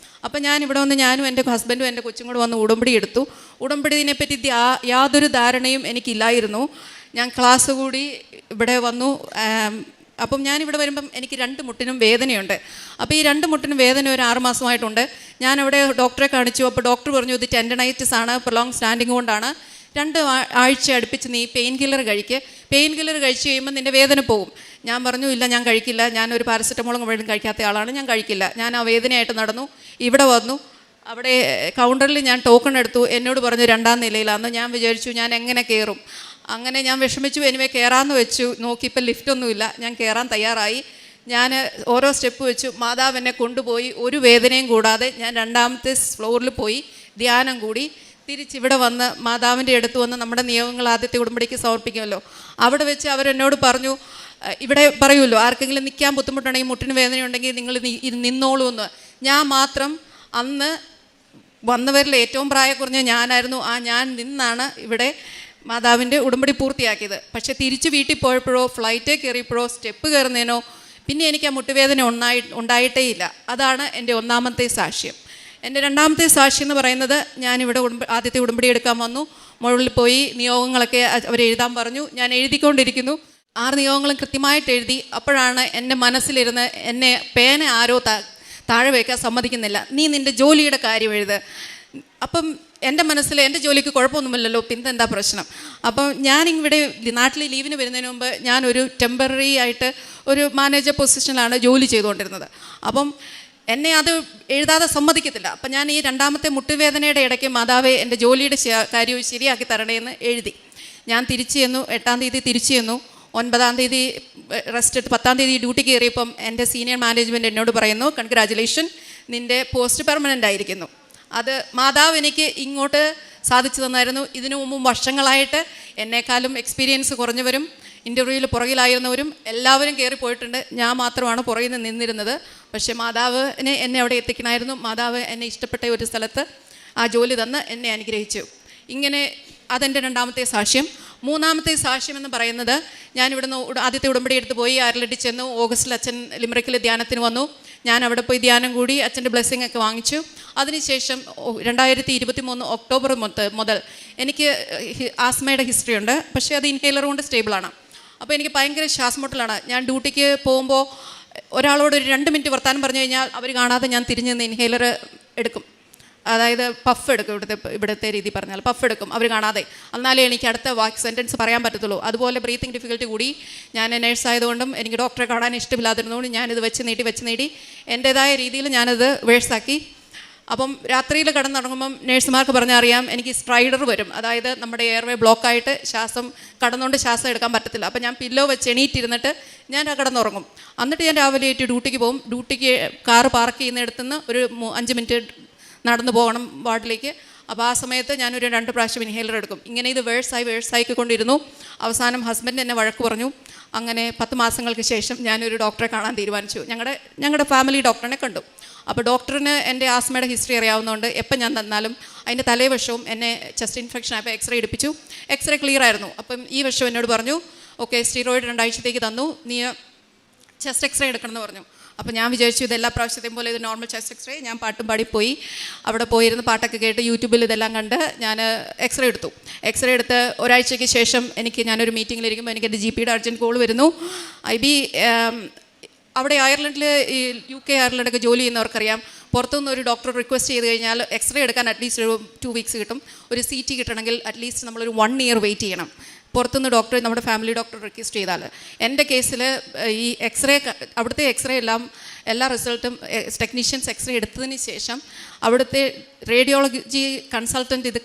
അപ്പം ഞാൻ ഇവിടെ വന്ന് ഞാനും എൻ്റെ ഹസ്ബൻഡും എൻ്റെ കൊച്ചും കൂടെ വന്ന് ഉടമ്പടി എടുത്തു. ഉടമ്പടിനെ പറ്റി യാതൊരു ധാരണയും എനിക്കില്ലായിരുന്നു. ഞാൻ ക്ലാസ് കൂടി ഇവിടെ വന്നു. അപ്പം ഞാനിവിടെ വരുമ്പം എനിക്ക് 2 മുട്ടിനും വേദനയുണ്ട്. അപ്പോൾ ഈ 2 മുട്ടിനും വേദന ഒരു 6 മാസമായിട്ടുണ്ട്. ഞാനവിടെ ഡോക്ടറെ കാണിച്ചു. അപ്പോൾ ഡോക്ടർ പറഞ്ഞു ഇത് ടെൻഡനൈറ്റിസ് ആണ്, പ്രൊലോങ് സ്റ്റാൻഡിങ് കൊണ്ടാണ്. 2 ആഴ്ച അടുപ്പിച്ച് നീ പെയിൻ കില്ലർ കഴിക്കുക, പെയിൻ കില്ലർ കഴിച്ച് കഴിയുമ്പോൾ നിൻ്റെ വേദന പോകും. ഞാൻ പറഞ്ഞു ഇല്ല, ഞാൻ കഴിക്കില്ല, ഞാനൊരു പാരസെറ്റമോളും മുഴുവൻ കഴിക്കാത്ത ആളാണ്, ഞാൻ കഴിക്കില്ല. ഞാൻ ആ വേദനയായിട്ട് നടന്നു. ഇവിടെ വന്നു, അവിടെ കൗണ്ടറിൽ ഞാൻ ടോക്കൺ എടുത്തു. എന്നോട് പറഞ്ഞു 2ാം നിലയിലാണെന്ന്. ഞാൻ വിചാരിച്ചു ഞാൻ എങ്ങനെ കയറും. അങ്ങനെ ഞാൻ വിഷമിച്ചു. എനിവേ കയറാമെന്ന് വെച്ചു. നോക്കിയപ്പോൾ ലിഫ്റ്റൊന്നുമില്ല. ഞാൻ കയറാൻ തയ്യാറായി. ഞാൻ ഓരോ സ്റ്റെപ്പ് വെച്ചു. മാതാവ് എന്നെ കൊണ്ടുപോയി. ഒരു വേദനയും കൂടാതെ ഞാൻ 2ാമത്തെ ഫ്ലോറിൽ പോയി ധ്യാനം കൂടി. തിരിച്ചിവിടെ വന്ന് മാതാവിൻ്റെ അടുത്ത് വന്ന് നമ്മുടെ നിയമങ്ങൾ ആദ്യത്തെ ഉടമ്പടിക്ക് സമർപ്പിക്കുമല്ലോ. അവിടെ വെച്ച് അവരെന്നോട് പറഞ്ഞു, ഇവിടെ പറയുമല്ലോ ആർക്കെങ്കിലും നിൽക്കാൻ ബുദ്ധിമുട്ടുണ്ടെങ്കിൽ, മുട്ടിന് വേദനയുണ്ടെങ്കിൽ നിങ്ങൾ നിന്നോളൂ എന്ന്. ഞാൻ മാത്രം അന്ന് വന്നവരിൽ ഏറ്റവും പ്രായം കുറഞ്ഞ ഞാനായിരുന്നു. ഞാൻ നിന്നാണ് ഇവിടെ മാതാവിൻ്റെ ഉടമ്പടി പൂർത്തിയാക്കിയത്. പക്ഷേ തിരിച്ച് വീട്ടിൽ പോയപ്പോഴോ, ഫ്ലൈറ്റേ കയറിയപ്പോഴോ, സ്റ്റെപ്പ് കയറുന്നതിനോ പിന്നെ എനിക്ക് ആ മുട്ടുവേദന ഉണ്ടായിട്ടേ ഇല്ല. അതാണ് എൻ്റെ 1ാമത്തെ സാക്ഷ്യം. എൻ്റെ 2ാമത്തെ സാക്ഷ്യം എന്ന് പറയുന്നത്, ഞാനിവിടെ ആദ്യത്തെ ഉടമ്പടി എടുക്കാൻ വന്നു. മുകളിൽ പോയി നിയോഗങ്ങളൊക്കെ അവരെഴുതാൻ പറഞ്ഞു. ഞാൻ എഴുതിക്കൊണ്ടിരിക്കുന്നു. 6 നിയോഗങ്ങളും കൃത്യമായിട്ട് എഴുതി. അപ്പോഴാണ് എൻ്റെ മനസ്സിലിരുന്ന് എന്നെ പേന ആരോ താഴെ വയ്ക്കാൻ സമ്മതിക്കുന്നില്ല. നീ നിൻ്റെ ജോലിയുടെ കാര്യം എഴുത്. അപ്പം എൻ്റെ മനസ്സിൽ എൻ്റെ ജോലിക്ക് കുഴപ്പമൊന്നുമില്ലല്ലോ, പിന്നെ എന്താ പ്രശ്നം. അപ്പം ഞാനിവിടെ നാട്ടിൽ ലീവിന് വരുന്നതിന് മുമ്പ് ഞാനൊരു ടെമ്പററി ആയിട്ട് ഒരു മാനേജർ പൊസിഷനിലാണ് ജോലി ചെയ്തുകൊണ്ടിരുന്നത്. അപ്പം എന്നെ അത് എഴുതാതെ സമ്മതിക്കത്തില്ല. അപ്പം ഞാൻ ഈ 2ാമത്തെ മുട്ടുവേദനയുടെ ഇടയ്ക്ക് മാതാവേ എൻ്റെ ജോലിയുടെ കാര്യവും ശരിയാക്കി തരണേന്ന് എഴുതി. ഞാൻ തിരിച്ചു ചെന്നു. 8ാം തീയതി തിരിച്ചു ചെന്നു. 9ാം തീയതി റെസ്റ്റ് എടുത്ത് 10ാം തീയതി ഡ്യൂട്ടി കയറിയപ്പം എൻ്റെ സീനിയർ മാനേജ്മെൻറ്റ് എന്നോട് പറയുന്നു, കൺഗ്രാജുലേഷൻ, നിൻ്റെ പോസ്റ്റ് പെർമനൻ്റ് ആയിരിക്കുന്നു. അത് മാതാവ് എനിക്ക് ഇങ്ങോട്ട് സാധിച്ചു തന്നായിരുന്നു. ഇതിനു മുമ്പും വർഷങ്ങളായിട്ട് എന്നെക്കാളും എക്സ്പീരിയൻസ് കുറഞ്ഞവരും ഇൻ്റർവ്യൂവിൽ പുറകിലായിരുന്നവരും എല്ലാവരും കയറിപ്പോയിട്ടുണ്ട്. ഞാൻ മാത്രമാണ് പുറകിൽ നിന്ന് നിന്നിരുന്നത്. പക്ഷേ മാതാവിനെ എന്നെ അവിടെ എത്തിക്കണമായിരുന്നു. മാതാവ് എന്നെ ഇഷ്ടപ്പെട്ട ഒരു സ്ഥലത്ത് ആ ജോലി തന്ന് എന്നെ അനുഗ്രഹിച്ചു. ഇങ്ങനെ അതെൻ്റെ 2ാമത്തെ സാക്ഷ്യം. 3ാമത്തെ സാക്ഷ്യം എന്ന് പറയുന്നത്, ഞാനിവിടുന്ന് ആദ്യത്തെ ഉടമ്പടി എടുത്ത് പോയി അയർലൻഡിൽ ചെന്നു. ഓഗസ്റ്റിൽ അച്ഛൻ ലിമറിക്കിൽ ധ്യാനത്തിന് വന്നു. ഞാൻ അവിടെ പോയി ധ്യാനം കൂടി അച്ഛൻ്റെ ബ്ലെസ്സിങ് ഒക്കെ വാങ്ങിച്ചു. അതിനുശേഷം 2023 ഒക്ടോബർ മുതൽ എനിക്ക് ആസ്മയുടെ ഹിസ്റ്ററി ഉണ്ട്. പക്ഷേ അത് ഇൻഹേലർ കൊണ്ട് സ്റ്റേബിളാണ്. അപ്പോൾ എനിക്ക് ഭയങ്കര ശ്വാസമുട്ടലാണ്. ഞാൻ ഡ്യൂട്ടിക്ക് പോകുമ്പോൾ ഒരാളോട് ഒരു 2 മിനിറ്റ് വർത്താനം പറഞ്ഞു കഴിഞ്ഞാൽ അവർ കാണാതെ ഞാൻ തിരിഞ്ഞ് നിന്ന് ഇൻഹേലർ എടുക്കും. അതായത് പഫ് എടുക്കും. ഇവിടുത്തെ രീതി പറഞ്ഞാൽ പഫ് എടുക്കും അവർ കാണാതെ. എന്നാലേ എനിക്ക് അടുത്ത സെൻറ്റൻസ് പറയാൻ പറ്റത്തുള്ളൂ. അതുപോലെ ബ്രീത്തിങ് ഡിഫിക്കൽറ്റി കൂടി. ഞാൻ നേഴ്സായതുകൊണ്ടും എനിക്ക് ഡോക്ടറെ കാണാൻ ഇഷ്ടമില്ലാതിരുന്നതുകൊണ്ടും ഞാനിത് വെച്ച് നീട്ടി എൻ്റേതായ രീതിയിൽ ഞാനത് വേഴ്സാക്കി. അപ്പം രാത്രിയിൽ കിടന്നുറങ്ങുമ്പം നേഴ്സുമാർക്ക് പറഞ്ഞറിയാം എനിക്ക് സ്ട്രൈഡർ വരും. അതായത് നമ്മുടെ എയർവേ ബ്ലോക്കായിട്ട് ശ്വാസം കടന്നുകൊണ്ട് ശ്വാസം എടുക്കാൻ പറ്റത്തില്ല. അപ്പം ഞാൻ പില്ലോ വെച്ച് എണീറ്റിരുന്നിട്ട് ഞാൻ കിടന്നുറങ്ങും. എന്നിട്ട് ഞാൻ രാവിലെ ആയിട്ട് ഡ്യൂട്ടിക്ക് പോകും. ഡ്യൂട്ടിക്ക് കാറ് പാർക്ക് ചെയ്യുന്നിടത്തുനിന്ന് ഒരു 5 മിനിറ്റ് നടന്നു പോകണം വാർഡിലേക്ക്. അപ്പോൾ ആ സമയത്ത് ഞാനൊരു 2 പ്രാവശ്യം ഇൻഹേലർ എടുക്കും. ഇങ്ങനെ ഇത് വേഴ്സായിക്കൊണ്ടിരുന്നു. അവസാനം ഹസ്ബൻഡ് എന്നെ വഴക്ക് പറഞ്ഞു. അങ്ങനെ 10 മാസങ്ങൾക്ക് ശേഷം ഞാനൊരു ഡോക്ടറെ കാണാൻ തീരുമാനിച്ചു. ഞങ്ങളുടെ ഫാമിലി ഡോക്ടറിനെ കണ്ടു. അപ്പോൾ ഡോക്ടറിന് എൻ്റെ ആസ്മയുടെ ഹിസ്റ്ററി അറിയാവുന്നതുകൊണ്ട് എപ്പോൾ ഞാൻ തന്നാലും അതിൻ്റെ തലേവശവും എന്നെ ചെസ്റ്റ് ഇൻഫെക്ഷൻ ആയപ്പോൾ എക്സ്റേ എടുപ്പിച്ചു. എക്സ്റേ ക്ലിയർ ആയിരുന്നു. അപ്പം ഈ വർഷം എന്നോട് പറഞ്ഞു, ഓക്കെ സ്റ്റീറോയിഡ് 2 ആഴ്ചത്തേക്ക് തന്നു, നീ ചെസ്റ്റ് എക്സ്റേ എടുക്കണമെന്ന് പറഞ്ഞു. അപ്പോൾ ഞാൻ വിചാരിച്ചു ഇതെല്ലാ പ്രാവശ്യത്തെയും പോലെ ഇത് നോർമൽ ചെസ്റ്റ് എക്സ്റേ. ഞാൻ പാട്ടും പാടിപ്പോയി. അവിടെ പോയിരുന്ന് പാട്ടൊക്കെ കേട്ട് യൂട്യൂബിൽ ഇതെല്ലാം കണ്ട് ഞാൻ എക്സ്റേ എടുത്തു. എക്സ്റേ എടുത്ത് ഒരാഴ്ചയ്ക്ക് ശേഷം ഞാനൊരു മീറ്റിങ്ങിലിരിക്കുമ്പോൾ എനിക്ക് എൻ്റെ GP അർജൻറ്റ് കോൾ വരുന്നു. അവിടെ അയർലൻഡിൽ ഈ UK അയർലൻഡൊക്കെ ജോലി ചെയ്യുന്നവർക്കറിയാം, പുറത്തുനിന്ന് ഒരു ഡോക്ടർ റിക്വസ്റ്റ് ചെയ്ത് കഴിഞ്ഞാൽ എക്സ്റേ എടുക്കാൻ അറ്റ്ലീസ്റ്റ് ഒരു 2 വീക്സ് കിട്ടും. ഒരു CT കിട്ടണമെങ്കിൽ അറ്റ്ലീസ്റ്റ് നമ്മളൊരു 1 ഇയർ വെയിറ്റ് ചെയ്യണം. പുറത്തുനിന്ന് ഡോക്ടർ നമ്മുടെ ഫാമിലി ഡോക്ടർ റിക്വസ്റ്റ് ചെയ്താൽ. എൻ്റെ കേസിൽ ഈ എക്സ്റേ അവിടുത്തെ എക്സ്റേ എല്ലാ റിസൾട്ടും ടെക്നീഷ്യൻസ് എക്സ്റേ എടുത്തതിന് ശേഷം അവിടുത്തെ റേഡിയോളജി കൺസൾട്ടൻറ്റ് ഇത്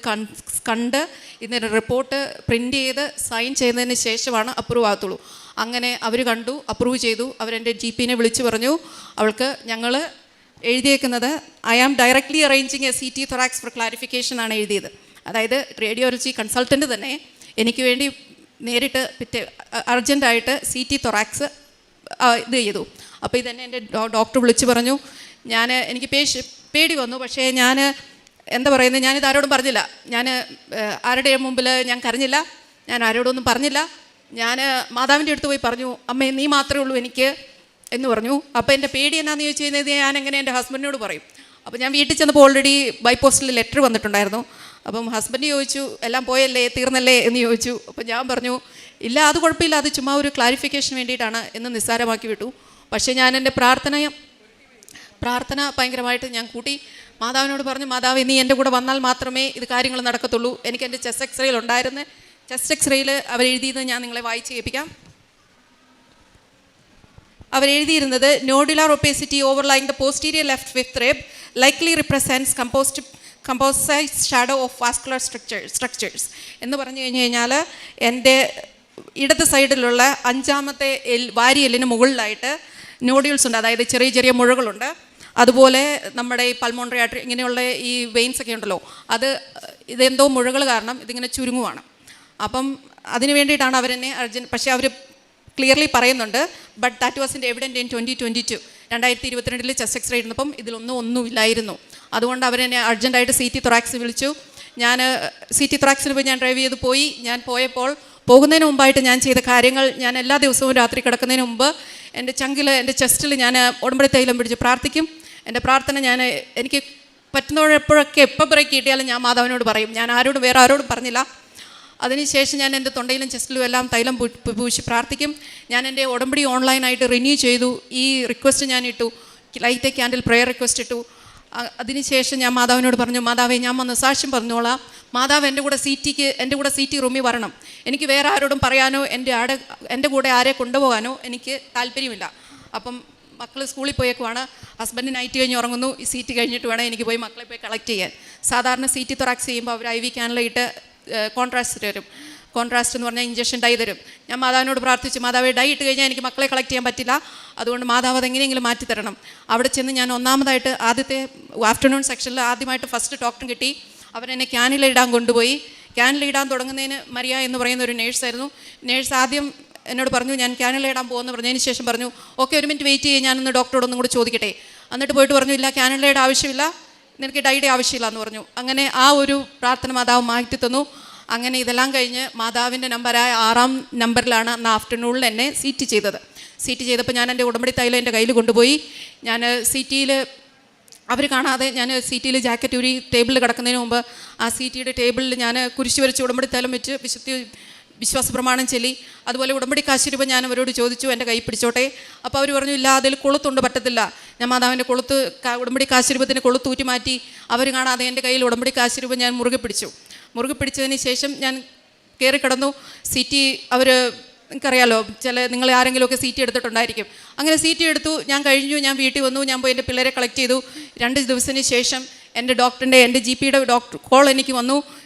കണ്ട് ഇതിൻ്റെ റിപ്പോർട്ട് പ്രിൻ്റ് ചെയ്ത് സൈൻ ചെയ്തതിന് ശേഷമാണ് അപ്രൂവ് ആകത്തുള്ളൂ. അങ്ങനെ അവർ കണ്ടു, അപ്രൂവ് ചെയ്തു. അവരെൻ്റെ GPനെ വിളിച്ചു പറഞ്ഞു, അവൾക്ക് ഞങ്ങൾ എഴുതിയേക്കുന്നത് I am directly arranging a CT thorax for clarification ആണ് എഴുതിയത്. അതായത് റേഡിയോളജി കൺസൾട്ടൻറ്റ് തന്നെ എനിക്ക് വേണ്ടി നേരിട്ട് അർജൻറ്റായിട്ട് CT thorax ഇത് ചെയ്തു. അപ്പോൾ ഇതെന്നെ എൻ്റെ ഡോക്ടർ വിളിച്ച് പറഞ്ഞു, എനിക്ക് പേടി വന്നു. പക്ഷേ ഞാൻ എന്താ പറയുന്നത്, ഞാനിത് ആരോടും പറഞ്ഞില്ല. ഞാൻ ആരുടെയും മുമ്പിൽ ഞാൻ കരഞ്ഞില്ല, ഞാൻ ആരോടൊന്നും പറഞ്ഞില്ല. ഞാൻ മാതാവിൻ്റെ അടുത്ത് പോയി പറഞ്ഞു, അമ്മേ നീ മാത്രമേ ഉള്ളൂ എനിക്ക് എന്ന് പറഞ്ഞു. അപ്പോൾ എൻ്റെ പേടി എന്നാന്ന് ചോദിച്ചു കഴിഞ്ഞാൽ ഞാൻ എങ്ങനെ എൻ്റെ ഹസ്ബൻഡിനോട് പറയും. അപ്പോൾ ഞാൻ വീട്ടിൽ ചെന്നപ്പോൾ ഓൾറെഡി ബൈ പോസ്റ്റിൽ ലെറ്റർ വന്നിട്ടുണ്ടായിരുന്നു. അപ്പം ഹസ്ബൻഡ് ചോദിച്ചു, എല്ലാം പോയല്ലേ, തീർന്നല്ലേ എന്ന് ചോദിച്ചു. അപ്പോൾ ഞാൻ പറഞ്ഞു, ഇല്ല അത് കുഴപ്പമില്ല, അത് ചുമ്മാ ഒരു ക്ലാരിഫിക്കേഷൻ വേണ്ടിയിട്ടാണ് എന്ന് നിസ്സാരമാക്കി വിട്ടു. പക്ഷേ ഞാൻ എൻ്റെ പ്രാർത്ഥന ഭയങ്കരമായിട്ട് ഞാൻ കൂട്ടി. മാതാവിനോട് പറഞ്ഞു, മാതാവ് നീ എൻ്റെ കൂടെ വന്നാൽ മാത്രമേ ഇത് കാര്യങ്ങൾ നടക്കത്തുള്ളൂ. എനിക്ക് എൻ്റെ ചെസ്റ്റ് എക്സ്റേയിൽ ഉണ്ടായിരുന്ന ചെസ്റ്റ് എക്സ്റേയിൽ അവരെഴുതിയത് ഞാൻ നിങ്ങളെ വായിച്ച് കേൾപ്പിക്കാം. അവരെഴുതിയിരുന്നത്, nodular opacity overlying the posterior left fifth rib likely represents composite shadow of vascular structures എന്ന് പറഞ്ഞു കഴിഞ്ഞാൽ എൻ്റെ ഇടത് സൈഡിലുള്ള 5ാമത്തെ വാരിയെല്ലിന് മുകളിലായിട്ട് നോഡ്യൂൾസ് ഉണ്ട്, അതായത് ചെറിയ ചെറിയ മുഴകളുണ്ട്. അതുപോലെ നമ്മുടെ ഈ പൾമോണറി ആർട്ടറി ഇങ്ങനെയുള്ള ഈ വെയിൻസ് ഒക്കെ ഉണ്ടല്ലോ, ഇതെന്തോ മുഴകൾ കാരണം ഇതിങ്ങനെ ചുരുങ്ങുവാണ്. അപ്പം അതിന് വേണ്ടിയിട്ടാണ് അവരെന്നെ പക്ഷേ അവർ ക്ലിയർലി പറയുന്നുണ്ട്, but that was evident in 2022 2022 chest x-ray ഇടുന്നപ്പം ഒന്നുമില്ലായിരുന്നു. അതുകൊണ്ട് അവരെന്നെ അർജൻറ്റായിട്ട് CT തൊറാക്സ് വിളിച്ചു. ഞാൻ CT തൊറാക്സിന് പോയി ഞാൻ ഡ്രൈവ് ചെയ്ത് പോയി. ഞാൻ പോകുന്നതിന് മുമ്പായിട്ട് ഞാൻ ചെയ്ത കാര്യങ്ങൾ, ഞാൻ എല്ലാ ദിവസവും രാത്രി കിടക്കുന്നതിന് മുമ്പ് എൻ്റെ ചങ്കിൽ, എൻ്റെ ചെസ്റ്റിൽ ഞാൻ ഉടമ്പടി തൈലം പിടിച്ച് പ്രാർത്ഥിക്കും. എൻ്റെ പ്രാർത്ഥന എനിക്ക് പറ്റുന്നപ്പോഴൊക്കെ എപ്പോൾ ബ്രേക്ക് കിട്ടിയാലും ഞാൻ മാതാവിനോട് പറയും. ഞാൻ വേറെ ആരോടും പറഞ്ഞില്ല. അതിനുശേഷം ഞാൻ എൻ്റെ തൊണ്ടയിലും ചെസ്റ്റിലും എല്ലാം തൈലം പൂശി പ്രാർത്ഥിക്കും. ഞാൻ എൻ്റെ ഉടമ്പടി ഓൺലൈനായിട്ട് റിന്യൂ ചെയ്തു. ഈ റിക്വസ്റ്റ് ഞാൻ ഇട്ടു, light A candle prayer request ഇട്ടു. അതിനുശേഷം ഞാൻ മാതാവിനോട് പറഞ്ഞു, മാതാവേ ഞാൻ വന്ന് സാക്ഷ്യം പറഞ്ഞോളാം. മാതാവ് എൻ്റെ കൂടെ CT റൂമിൽ വരണം. എനിക്ക് വേറെ ആരോടും പറയാനോ എൻ്റെ കൂടെ ആരെ കൊണ്ടുപോകാനോ എനിക്ക് താല്പര്യമില്ല. അപ്പം മക്കൾ സ്കൂളിൽ പോയേക്കുവാണ്, ഹസ്ബൻഡ് നൈറ്റ് കഴിഞ്ഞ് ഉറങ്ങുന്നു. ഈ CT കഴിഞ്ഞിട്ട് വേണം എനിക്ക് പോയി മക്കളെ പോയി കളക്ട് ചെയ്യാൻ. സാധാരണ CT തൊറാക്സ് ചെയ്യുമ്പോൾ അവർ IV ക്യാനിലിട്ട് കോൺട്രാസ്റ്റ് തരും. കോൺട്രാസ്റ്റ് എന്ന് പറഞ്ഞാൽ ഇഞ്ചക്ഷൻ ഡൈ തരും. ഞാൻ മാതാവിനോട് പ്രാർത്ഥിച്ചു, മാതാവേ ഡൈ ഇട്ട് കഴിഞ്ഞാൽ എനിക്ക് മക്കളെ കളക്ട് ചെയ്യാൻ പറ്റില്ല, അതുകൊണ്ട് മാതാവ് അതെങ്ങനെയെങ്കിലും മാറ്റി തരണം. അവിടെ ചെന്ന് ഞാൻ ഒന്നാമതായിട്ട് ആദ്യത്തെ ആഫ്റ്റർനൂൺ സെക്ഷനിൽ ആദ്യമായിട്ട് ഫസ്റ്റ് ഡോക്ടർ കിട്ടി. അവരെന്നെ ക്യാനിലിടാൻ കൊണ്ടുപോയി. ക്യാനിലിടാൻ തുടങ്ങുന്നതിന് മരിയ എന്ന് പറയുന്ന ഒരു നേഴ്സായിരുന്നു. നേഴ്സ് ആദ്യം എന്നോട് പറഞ്ഞു, ഞാൻ ക്യാനിലിടാൻ പോകുമെന്ന് പറഞ്ഞതിന് ശേഷം പറഞ്ഞു, ഓക്കെ ഒരു മിനിറ്റ് വെയിറ്റ് ചെയ്യും, ഞാനൊന്ന് ഡോക്ടറോടൊന്നും കൂടി ചോദിക്കട്ടെ. എന്നിട്ട് പോയിട്ട് പറഞ്ഞു, ഇല്ല ക്യാനിലയുടെ ആവശ്യമില്ല, നിനക്ക് ഡൈയുടെ ആവശ്യമില്ല എന്ന് പറഞ്ഞു. അങ്ങനെ ആ ഒരു പ്രാർത്ഥന മാതാവ് മാറ്റി തന്നു. അങ്ങനെ ഇതെല്ലാം കഴിഞ്ഞ് മാതാവിൻ്റെ നമ്പറായ 6ാം നമ്പറിലാണ് അന്ന് ആഫ്റ്റർനൂണിൽ എന്നെ CT ചെയ്തത്. CT ചെയ്തപ്പോൾ ഞാൻ എൻ്റെ ഉടമ്പടി തൈലം എൻ്റെ കയ്യിൽ കൊണ്ടുപോയി. ഞാൻ CTയിൽ അവർ കാണാതെ ഞാൻ CTയിൽ ജാക്കറ്റ് ഊരി ടേബിളിൽ കിടക്കുന്നതിന് മുമ്പ് ആ CTയുടെ ടേബിളിൽ ഞാൻ കുരിശ് വരച്ച് ഉടമ്പടി തൈലം വെച്ച് വിശ്വാസ പ്രമാണം ചൊല്ലി. അതുപോലെ ഉടമ്പടി കാശിരൂപ ഞാൻ അവരോട് ചോദിച്ചു, എൻ്റെ കൈ പിടിച്ചോട്ടെ. അപ്പോൾ അവർ പറഞ്ഞു, ഇല്ല അതിൽ കൊളുത്തുണ്ട്, പറ്റത്തില്ല. ഞാൻ മാതാവിൻ്റെ ഉടമ്പടി കാശിരൂപത്തിൻ്റെ കൊളുത്ത് ഊറ്റി മാറ്റി. അവർ കാണാതെ എൻ്റെ കയ്യിൽ ഉടമ്പടി കാശിരൂപം ഞാൻ മുറുകെ പിടിച്ചതിന് ശേഷം ഞാൻ കയറി കിടന്നു. CT അവർ നിങ്ങൾക്കറിയാലോ, നിങ്ങൾ ആരെങ്കിലുമൊക്കെ CT എടുത്തിട്ടുണ്ടായിരിക്കും. അങ്ങനെ CT എടുത്തു, ഞാൻ കഴിഞ്ഞു, ഞാൻ വീട്ടിൽ വന്നു. ഞാൻ പോയി എൻ്റെ പിള്ളേരെ കളക്ട് ചെയ്തു. 2 ദിവസത്തിന് ശേഷം എൻ്റെ GPയുടെ ഡോക്ടർ കോൾ എനിക്ക് വന്നു,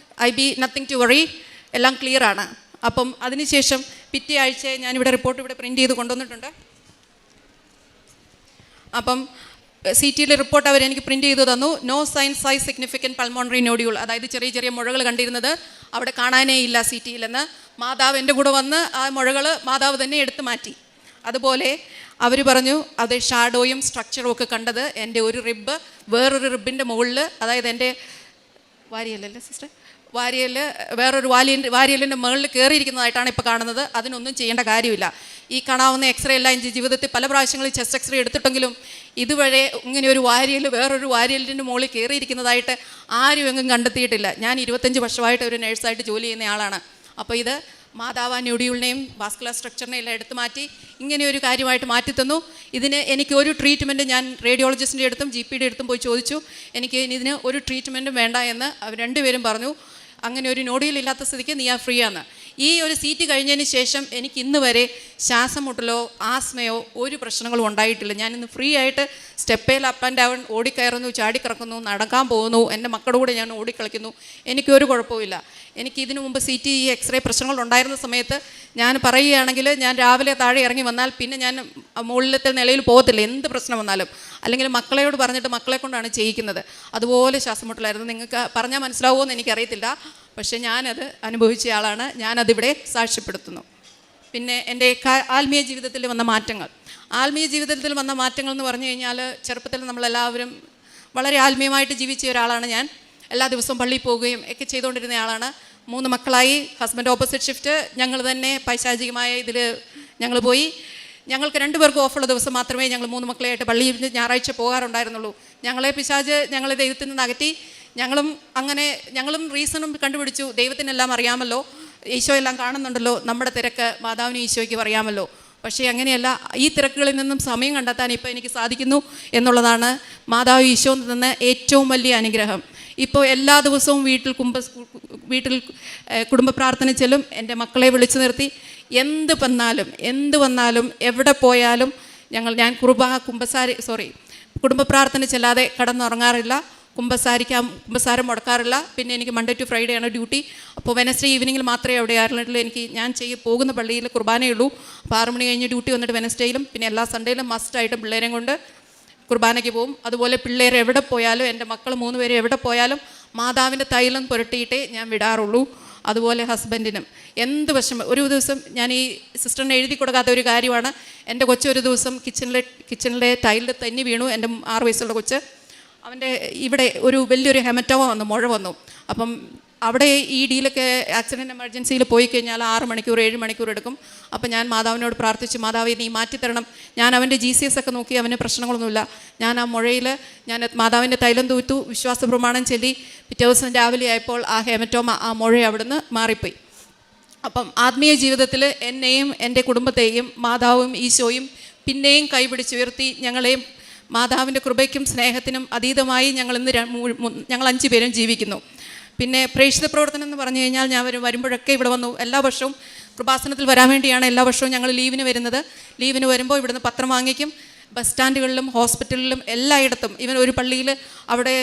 IB നത്തിങ് ടു വറി, എല്ലാം ക്ലിയറാണ്. അപ്പം അതിനുശേഷം പിറ്റേ ആഴ്ച ഞാനിവിടെ റിപ്പോർട്ട് പ്രിൻ്റ് ചെയ്ത് കൊണ്ടുവന്നിട്ടുണ്ട്. അപ്പം CTയിലെ റിപ്പോർട്ട് അവരെനിക്ക് പ്രിൻ്റ് ചെയ്ത് തന്നു. No size significant pulmonary nodule, അതായത് ചെറിയ ചെറിയ മുഴകൾ കണ്ടിരുന്നത് അവിടെ കാണാനേ ഇല്ല CTയിലെന്ന്. മാതാവ് എൻ്റെ കൂടെ വന്ന് ആ മുഴകൾ മാതാവ് തന്നെ എടുത്തു മാറ്റി. അതുപോലെ അവർ പറഞ്ഞു, അത് ഷാഡോയും സ്ട്രക്ചറും ഒക്കെ കണ്ടത് എൻ്റെ ഒരു റിബ് വേറൊരു റിബിൻ്റെ മുകളിൽ, അതായത് എൻ്റെ വാരിയല്ലല്ലേ സിസ്റ്റർ, വേറൊരു വാരിയലിൻ്റെ മുകളിൽ കയറിയിരിക്കുന്നതായിട്ടാണ് ഇപ്പോൾ കാണുന്നത്. അതിനൊന്നും ചെയ്യേണ്ട കാര്യമില്ല. ഈ കാണാവുന്ന എക്സ്റേ എല്ലാം എൻ്റെ ജീവിതത്തിൽ പല പ്രാവശ്യങ്ങളിൽ ചെസ്റ്റ് എക്സ്റേ എടുത്തിട്ടെങ്കിലും ഇതുവരെ ഇങ്ങനെ ഒരു വേറൊരു വാരിയലിൻ്റെ മുകളിൽ കയറിയിരിക്കുന്നതായിട്ട് ആരും എങ്ങും കണ്ടെത്തിയിട്ടില്ല. ഞാൻ 25 വർഷമായിട്ട് ഒരു നേഴ്സായിട്ട് ജോലി ചെയ്യുന്ന ആളാണ്. അപ്പോൾ ഇത് മാതാവ് നോഡ്യൂളിനെയും വാസ്കുലർ സ്ട്രക്ചറിനെയും എല്ലാം എടുത്തു മാറ്റി ഇങ്ങനെ ഒരു കാര്യമായിട്ട് മാറ്റിത്തന്നു. ഇതിന് എനിക്ക് ഒരു ട്രീറ്റ്മെൻറ്റ് ഞാൻ റേഡിയോളജിസ്റ്റിൻ്റെ അടുത്തും GPയുടെ അടുത്തും പോയി ചോദിച്ചു. എനിക്ക് ഇതിന് ഒരു ട്രീറ്റ്മെൻറ്റും വേണ്ട എന്ന് അവർ രണ്ടുപേരും പറഞ്ഞു. അങ്ങനെ ഒരു നോഡ്യൂൾ ഇല്ലാത്ത സ്ഥിതിക്ക് നീ ഫ്രീ ആണ്. ഈ ഒരു CT കഴിഞ്ഞതിന് ശേഷം എനിക്ക് ഇന്ന് വരെ ശ്വാസം മുട്ടലോ ആസ്മയോ ഒരു പ്രശ്നങ്ങളും ഉണ്ടായിട്ടില്ല. ഞാനിന്ന് ഫ്രീ ആയിട്ട് സ്റ്റെപ്പേൽ അപ്പ് ആൻഡ് ഡൗൺ ഓടിക്കയറുന്നു, ചാടിക്കിറക്കുന്നു, നടക്കാൻ പോകുന്നു, എൻ്റെ മക്കളുടെ കൂടെ ഞാൻ ഓടിക്കളിക്കുന്നു. എനിക്കൊരു കുഴപ്പമില്ല. എനിക്ക് ഇതിനു മുമ്പ് CT എക്സ്റേ പ്രശ്നങ്ങൾ ഉണ്ടായിരുന്ന സമയത്ത് ഞാൻ പറയുകയാണെങ്കിൽ ഞാൻ രാവിലെ താഴെ ഇറങ്ങി വന്നാൽ പിന്നെ ഞാൻ മുകളിലത്തെ നിലയിൽ പോകത്തില്ല, എന്ത് പ്രശ്നം വന്നാലും. അല്ലെങ്കിൽ മക്കളെയോട് പറഞ്ഞിട്ട് മക്കളെ കൊണ്ടാണ് ചെയ്യിക്കുന്നത്. അതുപോലെ ശ്വാസം മുട്ടലായിരുന്നു. നിങ്ങൾക്ക് പറഞ്ഞാൽ മനസ്സിലാവുമോ എന്ന് എനിക്കറിയത്തില്ല, പക്ഷേ ഞാനത് അനുഭവിച്ച ആളാണ്. ഞാനതിവിടെ സാക്ഷ്യപ്പെടുത്തുന്നു. പിന്നെ എൻ്റെ ആത്മീയ ജീവിതത്തിൽ വന്ന മാറ്റങ്ങൾ, ആത്മീയ ജീവിതത്തിൽ വന്ന മാറ്റങ്ങൾ എന്ന് പറഞ്ഞു കഴിഞ്ഞാൽ, ചെറുപ്പത്തിൽ നമ്മളെല്ലാവരും വളരെ ആത്മീയമായിട്ട് ജീവിച്ച ഒരാളാണ് ഞാൻ. എല്ലാ ദിവസവും പള്ളിയിൽ പോവുകയും ഒക്കെ ചെയ്തുകൊണ്ടിരുന്ന ആളാണ്. 3 മക്കളായി. Husband opposite shift. ഞങ്ങൾ തന്നെ പൈശാചികമായ ഇതിൽ ഞങ്ങൾ പോയി. ഞങ്ങൾക്ക് 2 പേർക്കും ഓഫുള്ള ദിവസം മാത്രമേ ഞങ്ങൾ 3 മക്കളെയായിട്ട് പള്ളിയിൽ ഞായറാഴ്ച പോകാറുണ്ടായിരുന്നുള്ളൂ. ഞങ്ങളെ പിശാച് ഞങ്ങളെ ദൈവത്തിൽ നിന്ന് അകറ്റി. ഞങ്ങളും റീസണും കണ്ടുപിടിച്ചു. ദൈവത്തിനെല്ലാം അറിയാമല്ലോ, ഈശോ എല്ലാം കാണുന്നുണ്ടല്ലോ, നമ്മുടെ തിരക്ക് മാതാവിനും ഈശോയ്ക്കും അറിയാമല്ലോ. പക്ഷേ അങ്ങനെയല്ല. ഈ തിരക്കുകളിൽ നിന്നും സമയം കണ്ടെത്താൻ ഇപ്പോൾ എനിക്ക് സാധിക്കുന്നു എന്നുള്ളതാണ് മാതാവ് ഈശോ തന്ന ഏറ്റവും വലിയ അനുഗ്രഹം. ഇപ്പോൾ എല്ലാ ദിവസവും വീട്ടിൽ കുടുംബ പ്രാർത്ഥന ചെല്ലും. എൻ്റെ മക്കളെ വിളിച്ചു നിർത്തി എന്ത് വന്നാലും എവിടെ പോയാലും ഞാൻ കുടുംബ പ്രാർത്ഥന ചെല്ലാതെ കടന്നുറങ്ങാറില്ല. കുമ്പസാരം മുടക്കാറില്ല. പിന്നെ എനിക്ക് മൺഡേ ടു ഫ്രൈഡേ ആണ് ഡ്യൂട്ടി. അപ്പോൾ വെനസ്ഡേ ഈവനിങ്ങിൽ മാത്രമേ അവിടെ അയർലൻഡിൽ ഞാൻ പോകുന്ന പള്ളിയിൽ കുർബാനയുള്ളൂ. അപ്പോൾ 6 മണി കഴിഞ്ഞ് ഡ്യൂട്ടി വന്നിട്ട് വെനസ്ഡേയിലും പിന്നെ എല്ലാ സൺഡേയിലും മസ്റ്റായിട്ടും പിള്ളേരെയും കൊണ്ട് കുർബാനയ്ക്ക് പോകും. അതുപോലെ പിള്ളേർ എവിടെ പോയാലും, എൻ്റെ മക്കൾ 3 പേര് എവിടെ പോയാലും മാതാവിൻ്റെ തൈലം പുരട്ടിയിട്ടേ ഞാൻ വിടാറുള്ളൂ. അതുപോലെ ഹസ്ബൻഡിനും എന്ത് വിഷമം. ഒരു ദിവസം ഞാൻ ഈ സിസ്റ്ററിനെ എഴുതി കൊടുക്കാത്ത ഒരു കാര്യമാണ്. എൻ്റെ കൊച്ചൊരു ദിവസം കിച്ചണിലെ ടൈലിൽ തന്നെ വീണു. എൻ്റെ 6 വയസ്സുള്ള കൊച്ച്. അവൻ്റെ ഇവിടെ വലിയൊരു ഹെമറ്റോമ വന്നു, മുഴ വന്നു. അപ്പം അവിടെ ഈ ഡീലൊക്കെ ആക്സിഡൻറ്റ് എമർജൻസിയിൽ പോയി കഴിഞ്ഞാൽ 6 മണിക്കൂർ 7 മണിക്കൂർ എടുക്കും. അപ്പം ഞാൻ മാതാവിനോട് പ്രാർത്ഥിച്ചു, മാതാവേ നീ മാറ്റിത്തരണം. ഞാൻ അവൻ്റെ GCS ഒക്കെ നോക്കി, അവന് പ്രശ്നങ്ങളൊന്നുമില്ല. ഞാൻ ആ മുഴയിൽ മാതാവിൻ്റെ തൈലം തൂത്തു, വിശ്വാസ പ്രമാണം ചൊല്ലി. പിറ്റേ ദിവസം രാവിലെ ആയപ്പോൾ ആ ഹെമറ്റോമ, ആ മുഴ അവിടുന്ന് മാറിപ്പോയി. അപ്പം ആത്മീയ ജീവിതത്തിൽ എന്നെയും എൻ്റെ കുടുംബത്തെയും മാതാവും ഈശോയും പിന്നെയും കൈപിടിച്ചുയർത്തി ഞങ്ങളെയും മാതാവിൻ്റെ കൃപയ്ക്കും സ്നേഹത്തിനും അതീതമായി ഞങ്ങൾ 5 പേരും ജീവിക്കുന്നു. പിന്നെ പ്രേക്ഷിത പ്രവർത്തനം എന്ന് പറഞ്ഞു കഴിഞ്ഞാൽ ഞാൻ വരുമ്പോഴൊക്കെ ഇവിടെ വന്നു. എല്ലാ വർഷവും കൃപാസനത്തിൽ വരാൻ വേണ്ടിയാണ് എല്ലാ വർഷവും ഞങ്ങൾ ലീവിന് വരുന്നത്. ലീവിന് വരുമ്പോൾ ഇവിടുന്ന് പത്രം വാങ്ങിക്കും. ബസ് സ്റ്റാൻഡുകളിലും ഹോസ്പിറ്റലിലും എല്ലായിടത്തും. ഇവൻ ഒരു പള്ളിയിൽ അവിടെ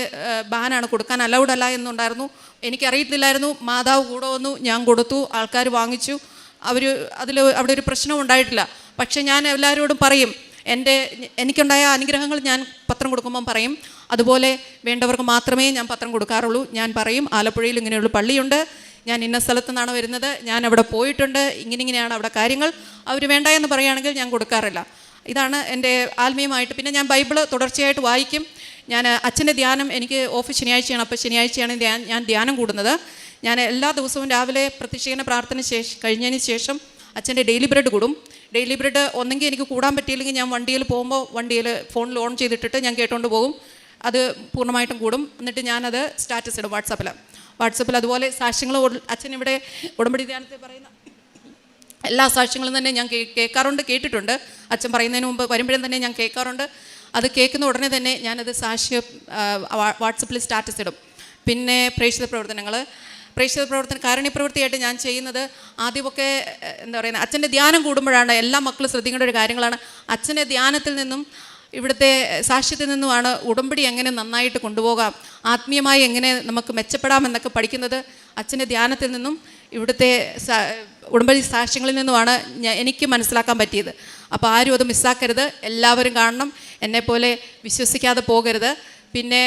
ബാനാണ്, കൊടുക്കാൻ അലൗഡ് അല്ല എന്നുണ്ടായിരുന്നു. എനിക്കറിയത്തില്ലായിരുന്നു. മാതാവ് കൂടെ വന്നു, ഞാൻ കൊടുത്തു, ആൾക്കാർ വാങ്ങിച്ചു. അവിടെ ഒരു പ്രശ്നം ഉണ്ടായിട്ടില്ല. പക്ഷേ ഞാൻ എല്ലാവരോടും പറയും, എനിക്കുണ്ടായ അനുഗ്രഹങ്ങൾ ഞാൻ പത്രം കൊടുക്കുമ്പം പറയും. അതുപോലെ വേണ്ടവർക്ക് മാത്രമേ ഞാൻ പത്രം കൊടുക്കാറുള്ളൂ. ഞാൻ പറയും, ആലപ്പുഴയിൽ ഇങ്ങനെയുള്ള പള്ളിയുണ്ട്, ഞാൻ ഇന്ന സ്ഥലത്തു നിന്നാണ് വരുന്നത്, ഞാൻ അവിടെ പോയിട്ടുണ്ട്, ഇങ്ങനെയാണ് അവിടെ കാര്യങ്ങൾ. അവർ വേണ്ട എന്ന് പറയുകയാണെങ്കിൽ ഞാൻ കൊടുക്കാറില്ല. ഇതാണ് എൻ്റെ ആത്മീയമായിട്ട്. പിന്നെ ഞാൻ ബൈബിള് തുടർച്ചയായിട്ട് വായിക്കും. ഞാൻ അച്ഛൻ്റെ ധ്യാനം, എനിക്ക് ഓഫീസ് ശനിയാഴ്ചയാണ്. അപ്പോൾ ശനിയാഴ്ചയാണ് ഞാൻ ധ്യാനം കൂടുന്നത്. ഞാൻ എല്ലാ ദിവസവും രാവിലെ പ്രത്യക്ഷീകരണ പ്രാർത്ഥന കഴിഞ്ഞതിന് ശേഷം അച്ഛൻ്റെ ഡെയിലി ബ്രെഡ് കൂടും. ഡെയിലി ബ്രെഡ് ഒന്നെങ്കിൽ എനിക്ക് കൂടാൻ പറ്റിയില്ലെങ്കിൽ ഞാൻ വണ്ടിയിൽ പോകുമ്പോൾ ഫോണിൽ ഓൺ ചെയ്തിട്ടിട്ട് ഞാൻ കേട്ടുകൊണ്ട് പോകും. അത് പൂർണ്ണമായിട്ടും കൂടും. എന്നിട്ട് ഞാനത് സ്റ്റാറ്റസ് ഇടും വാട്സപ്പിൽ. അതുപോലെ സാക്ഷ്യങ്ങൾ അച്ഛൻ ഇവിടെ ഉടമ്പടി ധ്യാനത്തിൽ പറയുന്ന എല്ലാ സാക്ഷ്യങ്ങളും തന്നെ ഞാൻ കേട്ടിട്ടുണ്ട്. അച്ഛൻ പറയുന്നതിന് മുമ്പ് വരുമ്പോഴും തന്നെ ഞാൻ കേൾക്കാറുണ്ട്. അത് കേൾക്കുന്ന ഉടനെ തന്നെ ഞാനത് സാക്ഷ്യം വാട്സപ്പിൽ സ്റ്റാറ്റസ് ഇടും. പിന്നെ പ്രേക്ഷിത പ്രവർത്തനം കാരുണ്യപ്രവൃത്തിയായിട്ട് ഞാൻ ചെയ്യുന്നത് ആദ്യമൊക്കെ അച്ഛൻ്റെ ധ്യാനം കൂടുമ്പോഴാണ്. എല്ലാ മക്കളും ശ്രദ്ധിക്കേണ്ട ഒരു കാര്യങ്ങളാണ്. അച്ഛൻ്റെ ധ്യാനത്തിൽ നിന്നും ഇവിടുത്തെ സാക്ഷ്യത്തിൽ നിന്നുമാണ് ഉടമ്പടി എങ്ങനെ നന്നായിട്ട് കൊണ്ടുപോകാം, ആത്മീയമായി എങ്ങനെ നമുക്ക് മെച്ചപ്പെടാമെന്നൊക്കെ പഠിക്കുന്നത് അച്ഛൻ്റെ ധ്യാനത്തിൽ നിന്നും ഇവിടുത്തെ ഉടമ്പടി സാക്ഷ്യങ്ങളിൽ നിന്നുമാണ് എനിക്ക് മനസ്സിലാക്കാൻ പറ്റിയത്. അപ്പോൾ ആരും അത് മിസ്സാക്കരുത്, എല്ലാവരും കാണണം, എന്നെപ്പോലെ വിശ്വസിക്കാതെ പോകരുത്. പിന്നെ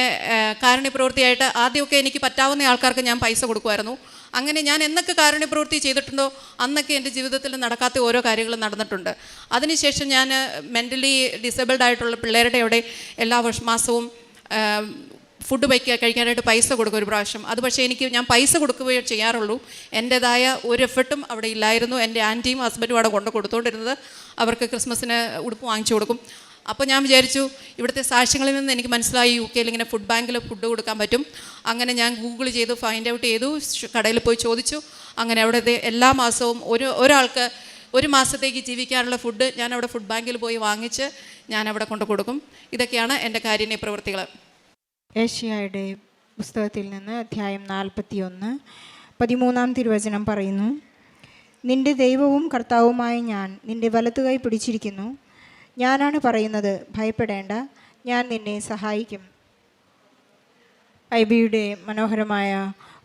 കാരുണ്യപ്രവൃത്തിയായിട്ട് ആദ്യമൊക്കെ എനിക്ക് പറ്റാവുന്ന ആൾക്കാർക്ക് ഞാൻ പൈസ കൊടുക്കുമായിരുന്നു. അങ്ങനെ ഞാൻ എന്നൊക്കെ കാരുണ്യപ്രവൃത്തി ചെയ്തിട്ടുണ്ടോ അന്നൊക്കെ എൻ്റെ ജീവിതത്തിൽ നടക്കാത്ത ഓരോ കാര്യങ്ങളും നടന്നിട്ടുണ്ട്. അതിനുശേഷം ഞാൻ മെൻ്റലി ഡിസേബിൾഡ് ആയിട്ടുള്ള പിള്ളേരുടെ അവിടെ എല്ലാ മാസവും ഫുഡ് കഴിക്കാനായിട്ട് പൈസ കൊടുക്കും ഒരു പ്രാവശ്യം. അത് പക്ഷേ ഞാൻ പൈസ കൊടുക്കുകയോ ചെയ്യാറുള്ളൂ. എൻ്റേതായ ഒരു എഫർട്ടും അവിടെ ഇല്ലായിരുന്നു. എൻ്റെ ആൻറ്റിയും ഹസ്ബൻഡും അവിടെ കൊടുത്തുകൊണ്ടിരുന്നത്. അവർക്ക് ക്രിസ്മസിന് ഉടുപ്പ് വാങ്ങിച്ചു കൊടുക്കും. അപ്പോൾ ഞാൻ വിചാരിച്ചു, ഇവിടുത്തെ സാക്ഷ്യങ്ങളിൽ നിന്ന് എനിക്ക് മനസ്സിലായി UK ഇങ്ങനെ ഫുഡ് ബാങ്കിൽ ഫുഡ് കൊടുക്കാൻ പറ്റും. അങ്ങനെ ഞാൻ ഗൂഗിൾ ചെയ്തു, ഫൈൻഡ് ഔട്ട് ചെയ്തു, കടയിൽ പോയി ചോദിച്ചു. അങ്ങനെ അവിടുത്തെ എല്ലാ മാസവും ഒരാൾക്ക് 1 മാസത്തേക്ക് ജീവിക്കാനുള്ള ഫുഡ് ഞാൻ അവിടെ ഫുഡ് ബാങ്കിൽ പോയി വാങ്ങിച്ച് ഞാൻ അവിടെ കൊടുക്കും. ഇതൊക്കെയാണ് എൻ്റെ കാരുണ്യ പ്രവൃത്തികൾ. ഏശയ്യായുടെ പുസ്തകത്തിൽ നിന്ന് അധ്യായം 41 13 തിരുവചനം പറയുന്നു: നിന്റെ ദൈവവും കർത്താവുമായ ഞാൻ നിന്റെ വലത്തുകൈ പിടിച്ചിരിക്കുന്നു. ഞാനാണ് പറയുന്നത്, ഭയപ്പെടേണ്ട, ഞാൻ നിന്നെ സഹായിക്കും. ഐബിയുടെ മനോഹരമായ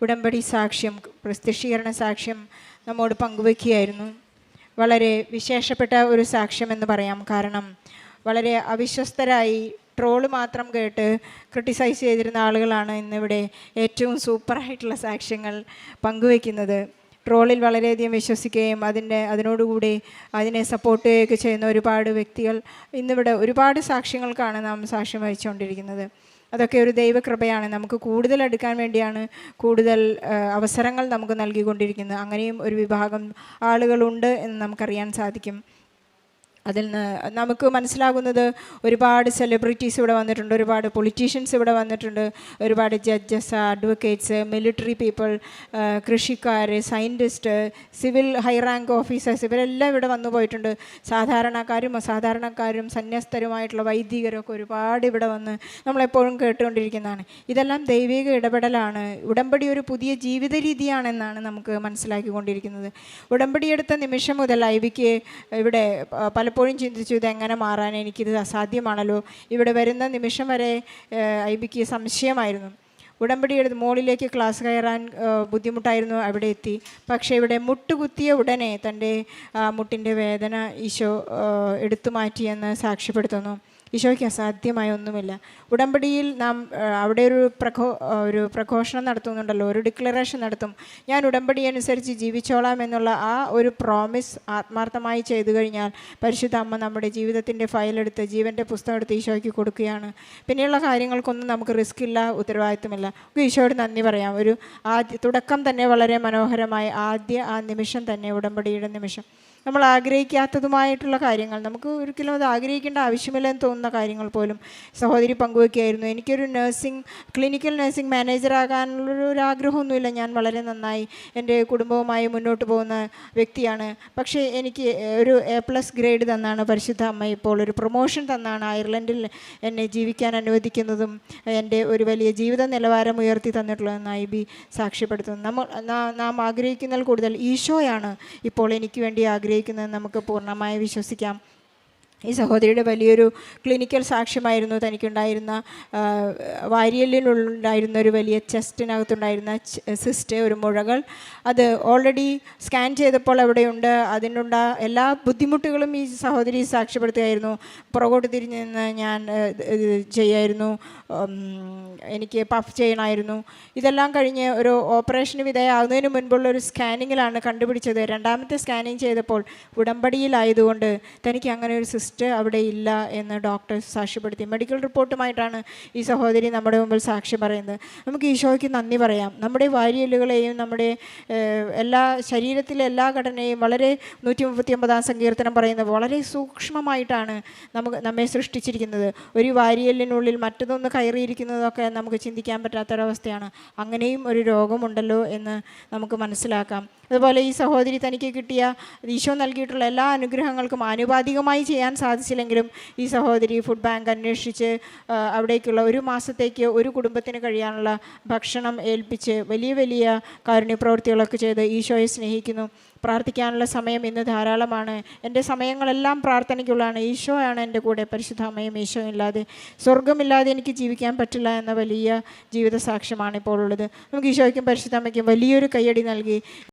ഉടമ്പടി സാക്ഷ്യം, പ്രത്യക്ഷീകരണ സാക്ഷ്യം നമ്മോട് പങ്കുവയ്ക്കുകയായിരുന്നു. വളരെ വിശേഷപ്പെട്ട ഒരു സാക്ഷ്യം എന്ന് പറയാം. കാരണം വളരെ അവിശ്വസ്തരായി ട്രോള് മാത്രം കേട്ട് ക്രിട്ടിസൈസ് ചെയ്തിരുന്ന ആളുകളാണ് ഇന്നിവിടെ ഏറ്റവും സൂപ്പറായിട്ടുള്ള സാക്ഷ്യങ്ങൾ പങ്കുവയ്ക്കുന്നത്. ട്രോളിൽ വളരെയധികം വിശ്വസിക്കുകയും അതിനോടുകൂടി അതിനെ സപ്പോർട്ട് ചെയ്യുകയൊക്കെ ചെയ്യുന്ന ഒരുപാട് വ്യക്തികൾ ഇന്നിവിടെ ഒരുപാട് സാക്ഷ്യങ്ങൾക്കാണ് നാം സാക്ഷ്യം വഹിച്ചുകൊണ്ടിരിക്കുന്നത്. അതൊക്കെ ഒരു ദൈവകൃപയാണ്. നമുക്ക് കൂടുതൽ എടുക്കാൻ വേണ്ടിയാണ് കൂടുതൽ അവസരങ്ങൾ നമുക്ക് നൽകിക്കൊണ്ടിരിക്കുന്നത്. അങ്ങനെയും ഒരു വിഭാഗം ആളുകളുണ്ട് എന്ന് നമുക്കറിയാൻ സാധിക്കും. അതിൽ നിന്ന് നമുക്ക് മനസ്സിലാകുന്നത് ഒരുപാട് സെലിബ്രിറ്റീസ് ഇവിടെ വന്നിട്ടുണ്ട്, ഒരുപാട് പൊളിറ്റീഷ്യൻസ് ഇവിടെ വന്നിട്ടുണ്ട്, ഒരുപാട് ജഡ്ജസ്, അഡ്വക്കേറ്റ്സ്, മിലിറ്ററി പീപ്പിൾ, കൃഷിക്കാർ, scientist, civil high rank officers, ഇവരെല്ലാം ഇവിടെ വന്നു പോയിട്ടുണ്ട്. സാധാരണക്കാരും അസാധാരണക്കാരും സന്യസ്തരുമായിട്ടുള്ള വൈദികരൊക്കെ ഒരുപാട് ഇവിടെ വന്ന് നമ്മളെപ്പോഴും കേട്ടുകൊണ്ടിരിക്കുന്നതാണ്. ഇതെല്ലാം ദൈവിക ഇടപെടലാണ്. ഉടമ്പടി ഒരു പുതിയ ജീവിത രീതിയാണെന്നാണ് നമുക്ക് മനസ്സിലാക്കിക്കൊണ്ടിരിക്കുന്നത്. ഉടമ്പടിയെടുത്ത നിമിഷം മുതൽ ഐബിക്ക് ഇവിടെ പലപ്പോഴും ചിന്തിച്ചു, ഇതെങ്ങനെ മാറാൻ, എനിക്കിത് അസാധ്യമാണല്ലോ. ഇവിടെ വരുന്ന നിമിഷം വരെ ഐബിക്ക് സംശയമായിരുന്നു. ഉടമ്പടി എടുത്ത് മുകളിലേക്ക് ക്ലാസ് കയറാൻ ബുദ്ധിമുട്ടായിരുന്നു. അവിടെ എത്തി. പക്ഷേ ഇവിടെ മുട്ടുകുത്തിയ ഉടനെ തൻ്റെ മുട്ടിൻ്റെ വേദന ഈശോ എടുത്തു മാറ്റിയെന്ന് സാക്ഷ്യപ്പെടുത്തുന്നു. ഈശോയ്ക്ക് അസാധ്യമായ ഒന്നുമില്ല. ഉടമ്പടിയിൽ നാം അവിടെ ഒരു പ്രഘോഷണം നടത്തുന്നുണ്ടല്ലോ, ഒരു ഡിക്ലറേഷൻ നടത്തും. ഞാൻ ഉടമ്പടി അനുസരിച്ച് ജീവിച്ചോളാം എന്നുള്ള ആ ഒരു പ്രോമിസ് ആത്മാർത്ഥമായി ചെയ്തു കഴിഞ്ഞാൽ പരിശുദ്ധ അമ്മ നമ്മുടെ ജീവിതത്തിൻ്റെ ഫയലെടുത്ത്, ജീവൻ്റെ പുസ്തകം എടുത്ത് ഈശോയ്ക്ക് കൊടുക്കുകയാണ്. പിന്നെയുള്ള കാര്യങ്ങൾക്കൊന്നും നമുക്ക് റിസ്ക് ഇല്ല, ഉത്തരവാദിത്വമില്ല. ഈശോയോട് നന്ദി പറയാം. ഒരു തുടക്കം തന്നെ വളരെ മനോഹരമായ ആ നിമിഷം തന്നെ, ഉടമ്പടിയുടെ നിമിഷം, നമ്മൾ ആഗ്രഹിക്കാത്തതുമായിട്ടുള്ള കാര്യങ്ങൾ, നമുക്ക് ഒരിക്കലും അത് ആഗ്രഹിക്കേണ്ട ആവശ്യമില്ലെന്ന് തോന്നുന്ന കാര്യങ്ങൾ പോലും സഹോദരി പങ്കുവയ്ക്കുകയായിരുന്നു. എനിക്കൊരു ക്ലിനിക്കൽ നഴ്സിംഗ് മാനേജറാകാനുള്ളൊരു ആഗ്രഹമൊന്നുമില്ല. ഞാൻ വളരെ നന്നായി എൻ്റെ കുടുംബവുമായി മുന്നോട്ട് പോകുന്ന വ്യക്തിയാണ്. പക്ഷേ എനിക്ക് ഒരു A+ ഗ്രേഡ് തന്നാണ് പരിശുദ്ധ അമ്മ ഇപ്പോൾ ഒരു പ്രൊമോഷൻ തന്നാണ് അയർലൻഡിൽ എന്നെ ജീവിക്കാൻ അനുവദിക്കുന്നതും എൻ്റെ ഒരു വലിയ ജീവിത നിലവാരം ഉയർത്തി തന്നിട്ടുള്ളതെന്ന് IB സാക്ഷ്യപ്പെടുത്തുന്നു. നാം ആഗ്രഹിക്കുന്നതിൽ കൂടുതൽ ഈശോയാണ് ഇപ്പോൾ എനിക്ക് വേണ്ടി ആഗ്രഹിക്കുന്നത് നമുക്ക് പൂർണ്ണമായി വിശ്വസിക്കാം. ഈ സഹോദരിയുടെ വലിയൊരു ക്ലിനിക്കൽ സാക്ഷ്യമായിരുന്നു തനിക്കുണ്ടായിരുന്ന വാരിയലിനുണ്ടായിരുന്ന ഒരു വലിയ ചെസ്റ്റിനകത്തുണ്ടായിരുന്ന സിസ്റ്റ്, ഒരു മുഴകൾ. അത് ഓൾറെഡി സ്കാൻ ചെയ്തപ്പോൾ അവിടെയുണ്ട്. എല്ലാ ബുദ്ധിമുട്ടുകളും ഈ സഹോദരി സാക്ഷ്യപ്പെടുത്തുകയായിരുന്നു. പുറകോട്ട് തിരിഞ്ഞ് നിന്ന് ഞാൻ ചെയ്യായിരുന്നു, എനിക്ക് പഫ് ചെയ്യണമായിരുന്നു. ഇതെല്ലാം കഴിഞ്ഞ് ഒരു ഓപ്പറേഷന് വിധേയമാകുന്നതിന് മുൻപുള്ള ഒരു സ്കാനിങ്ങിലാണ് കണ്ടുപിടിച്ചത്. രണ്ടാമത്തെ സ്കാനിങ് ചെയ്തപ്പോൾ ഉടമ്പടിയിലായതുകൊണ്ട് തനിക്ക് അങ്ങനെ ഒരു സിസ്റ്റ് അവിടെ ഇല്ല എന്ന് ഡോക്ടേഴ്സ് സാക്ഷ്യപ്പെടുത്തി. മെഡിക്കൽ റിപ്പോർട്ടുമായിട്ടാണ് ഈ സഹോദരി നമ്മുടെ മുമ്പിൽ സാക്ഷ്യം പറയുന്നത്. നമുക്ക് ഈശോയ്ക്ക് നന്ദി പറയാം. നമ്മുടെ വാരിയലുകളെയും നമ്മുടെ ശരീരത്തിലെ എല്ലാ ഘടനയും വളരെ 139 സങ്കീർത്തനം പറയുന്നത് വളരെ സൂക്ഷ്മമായിട്ടാണ് നമ്മെ സൃഷ്ടിച്ചിരിക്കുന്നത്. ഒരു വാരിയലിനുള്ളിൽ മറ്റൊന്ന് കയറിയിരിക്കുന്നതൊക്കെ നമുക്ക് ചിന്തിക്കാൻ പറ്റാത്തൊരവസ്ഥയാണ്. അങ്ങനെയും ഒരു രോഗമുണ്ടല്ലോ എന്ന് നമുക്ക് മനസ്സിലാക്കാം. അതുപോലെ ഈ സഹോദരി തനിക്ക് കിട്ടിയ ഈശോ നൽകിയിട്ടുള്ള എല്ലാ അനുഗ്രഹങ്ങൾക്കും ആനുപാതികമായി ചെയ്യാൻ സാധിച്ചില്ലെങ്കിലും ഈ സഹോദരി ഫുഡ് ബാങ്ക് അന്വേഷിച്ച് അവിടേക്കുള്ള ഒരു മാസത്തേക്ക് ഒരു കുടുംബത്തിന് കഴിയാനുള്ള ഭക്ഷണം ഏൽപ്പിച്ച് വലിയ വലിയ കാരുണ്യപ്രവൃത്തികളൊക്കെ ചെയ്ത് ഈശോയെ സ്നേഹിക്കുന്നു. പ്രാർത്ഥിക്കാനുള്ള സമയം ഇന്ന് ധാരാളമാണ്. എൻ്റെ സമയങ്ങളെല്ലാം പ്രാർത്ഥനയ്ക്കുള്ളതാണ്. ഈശോയാണ് എൻ്റെ കൂടെ. പരിശുദ്ധ അമ്മയും ഈശോ ഇല്ലാതെ, സ്വർഗമില്ലാതെ എനിക്ക് ജീവിക്കാൻ പറ്റില്ല എന്ന വലിയ ജീവിത സാക്ഷ്യമാണ് ഇപ്പോൾ ഉള്ളത്. നമുക്ക് ഈശോയ്ക്കും പരിശുദ്ധ അമ്മയ്ക്കും വലിയൊരു കയ്യടി നൽകി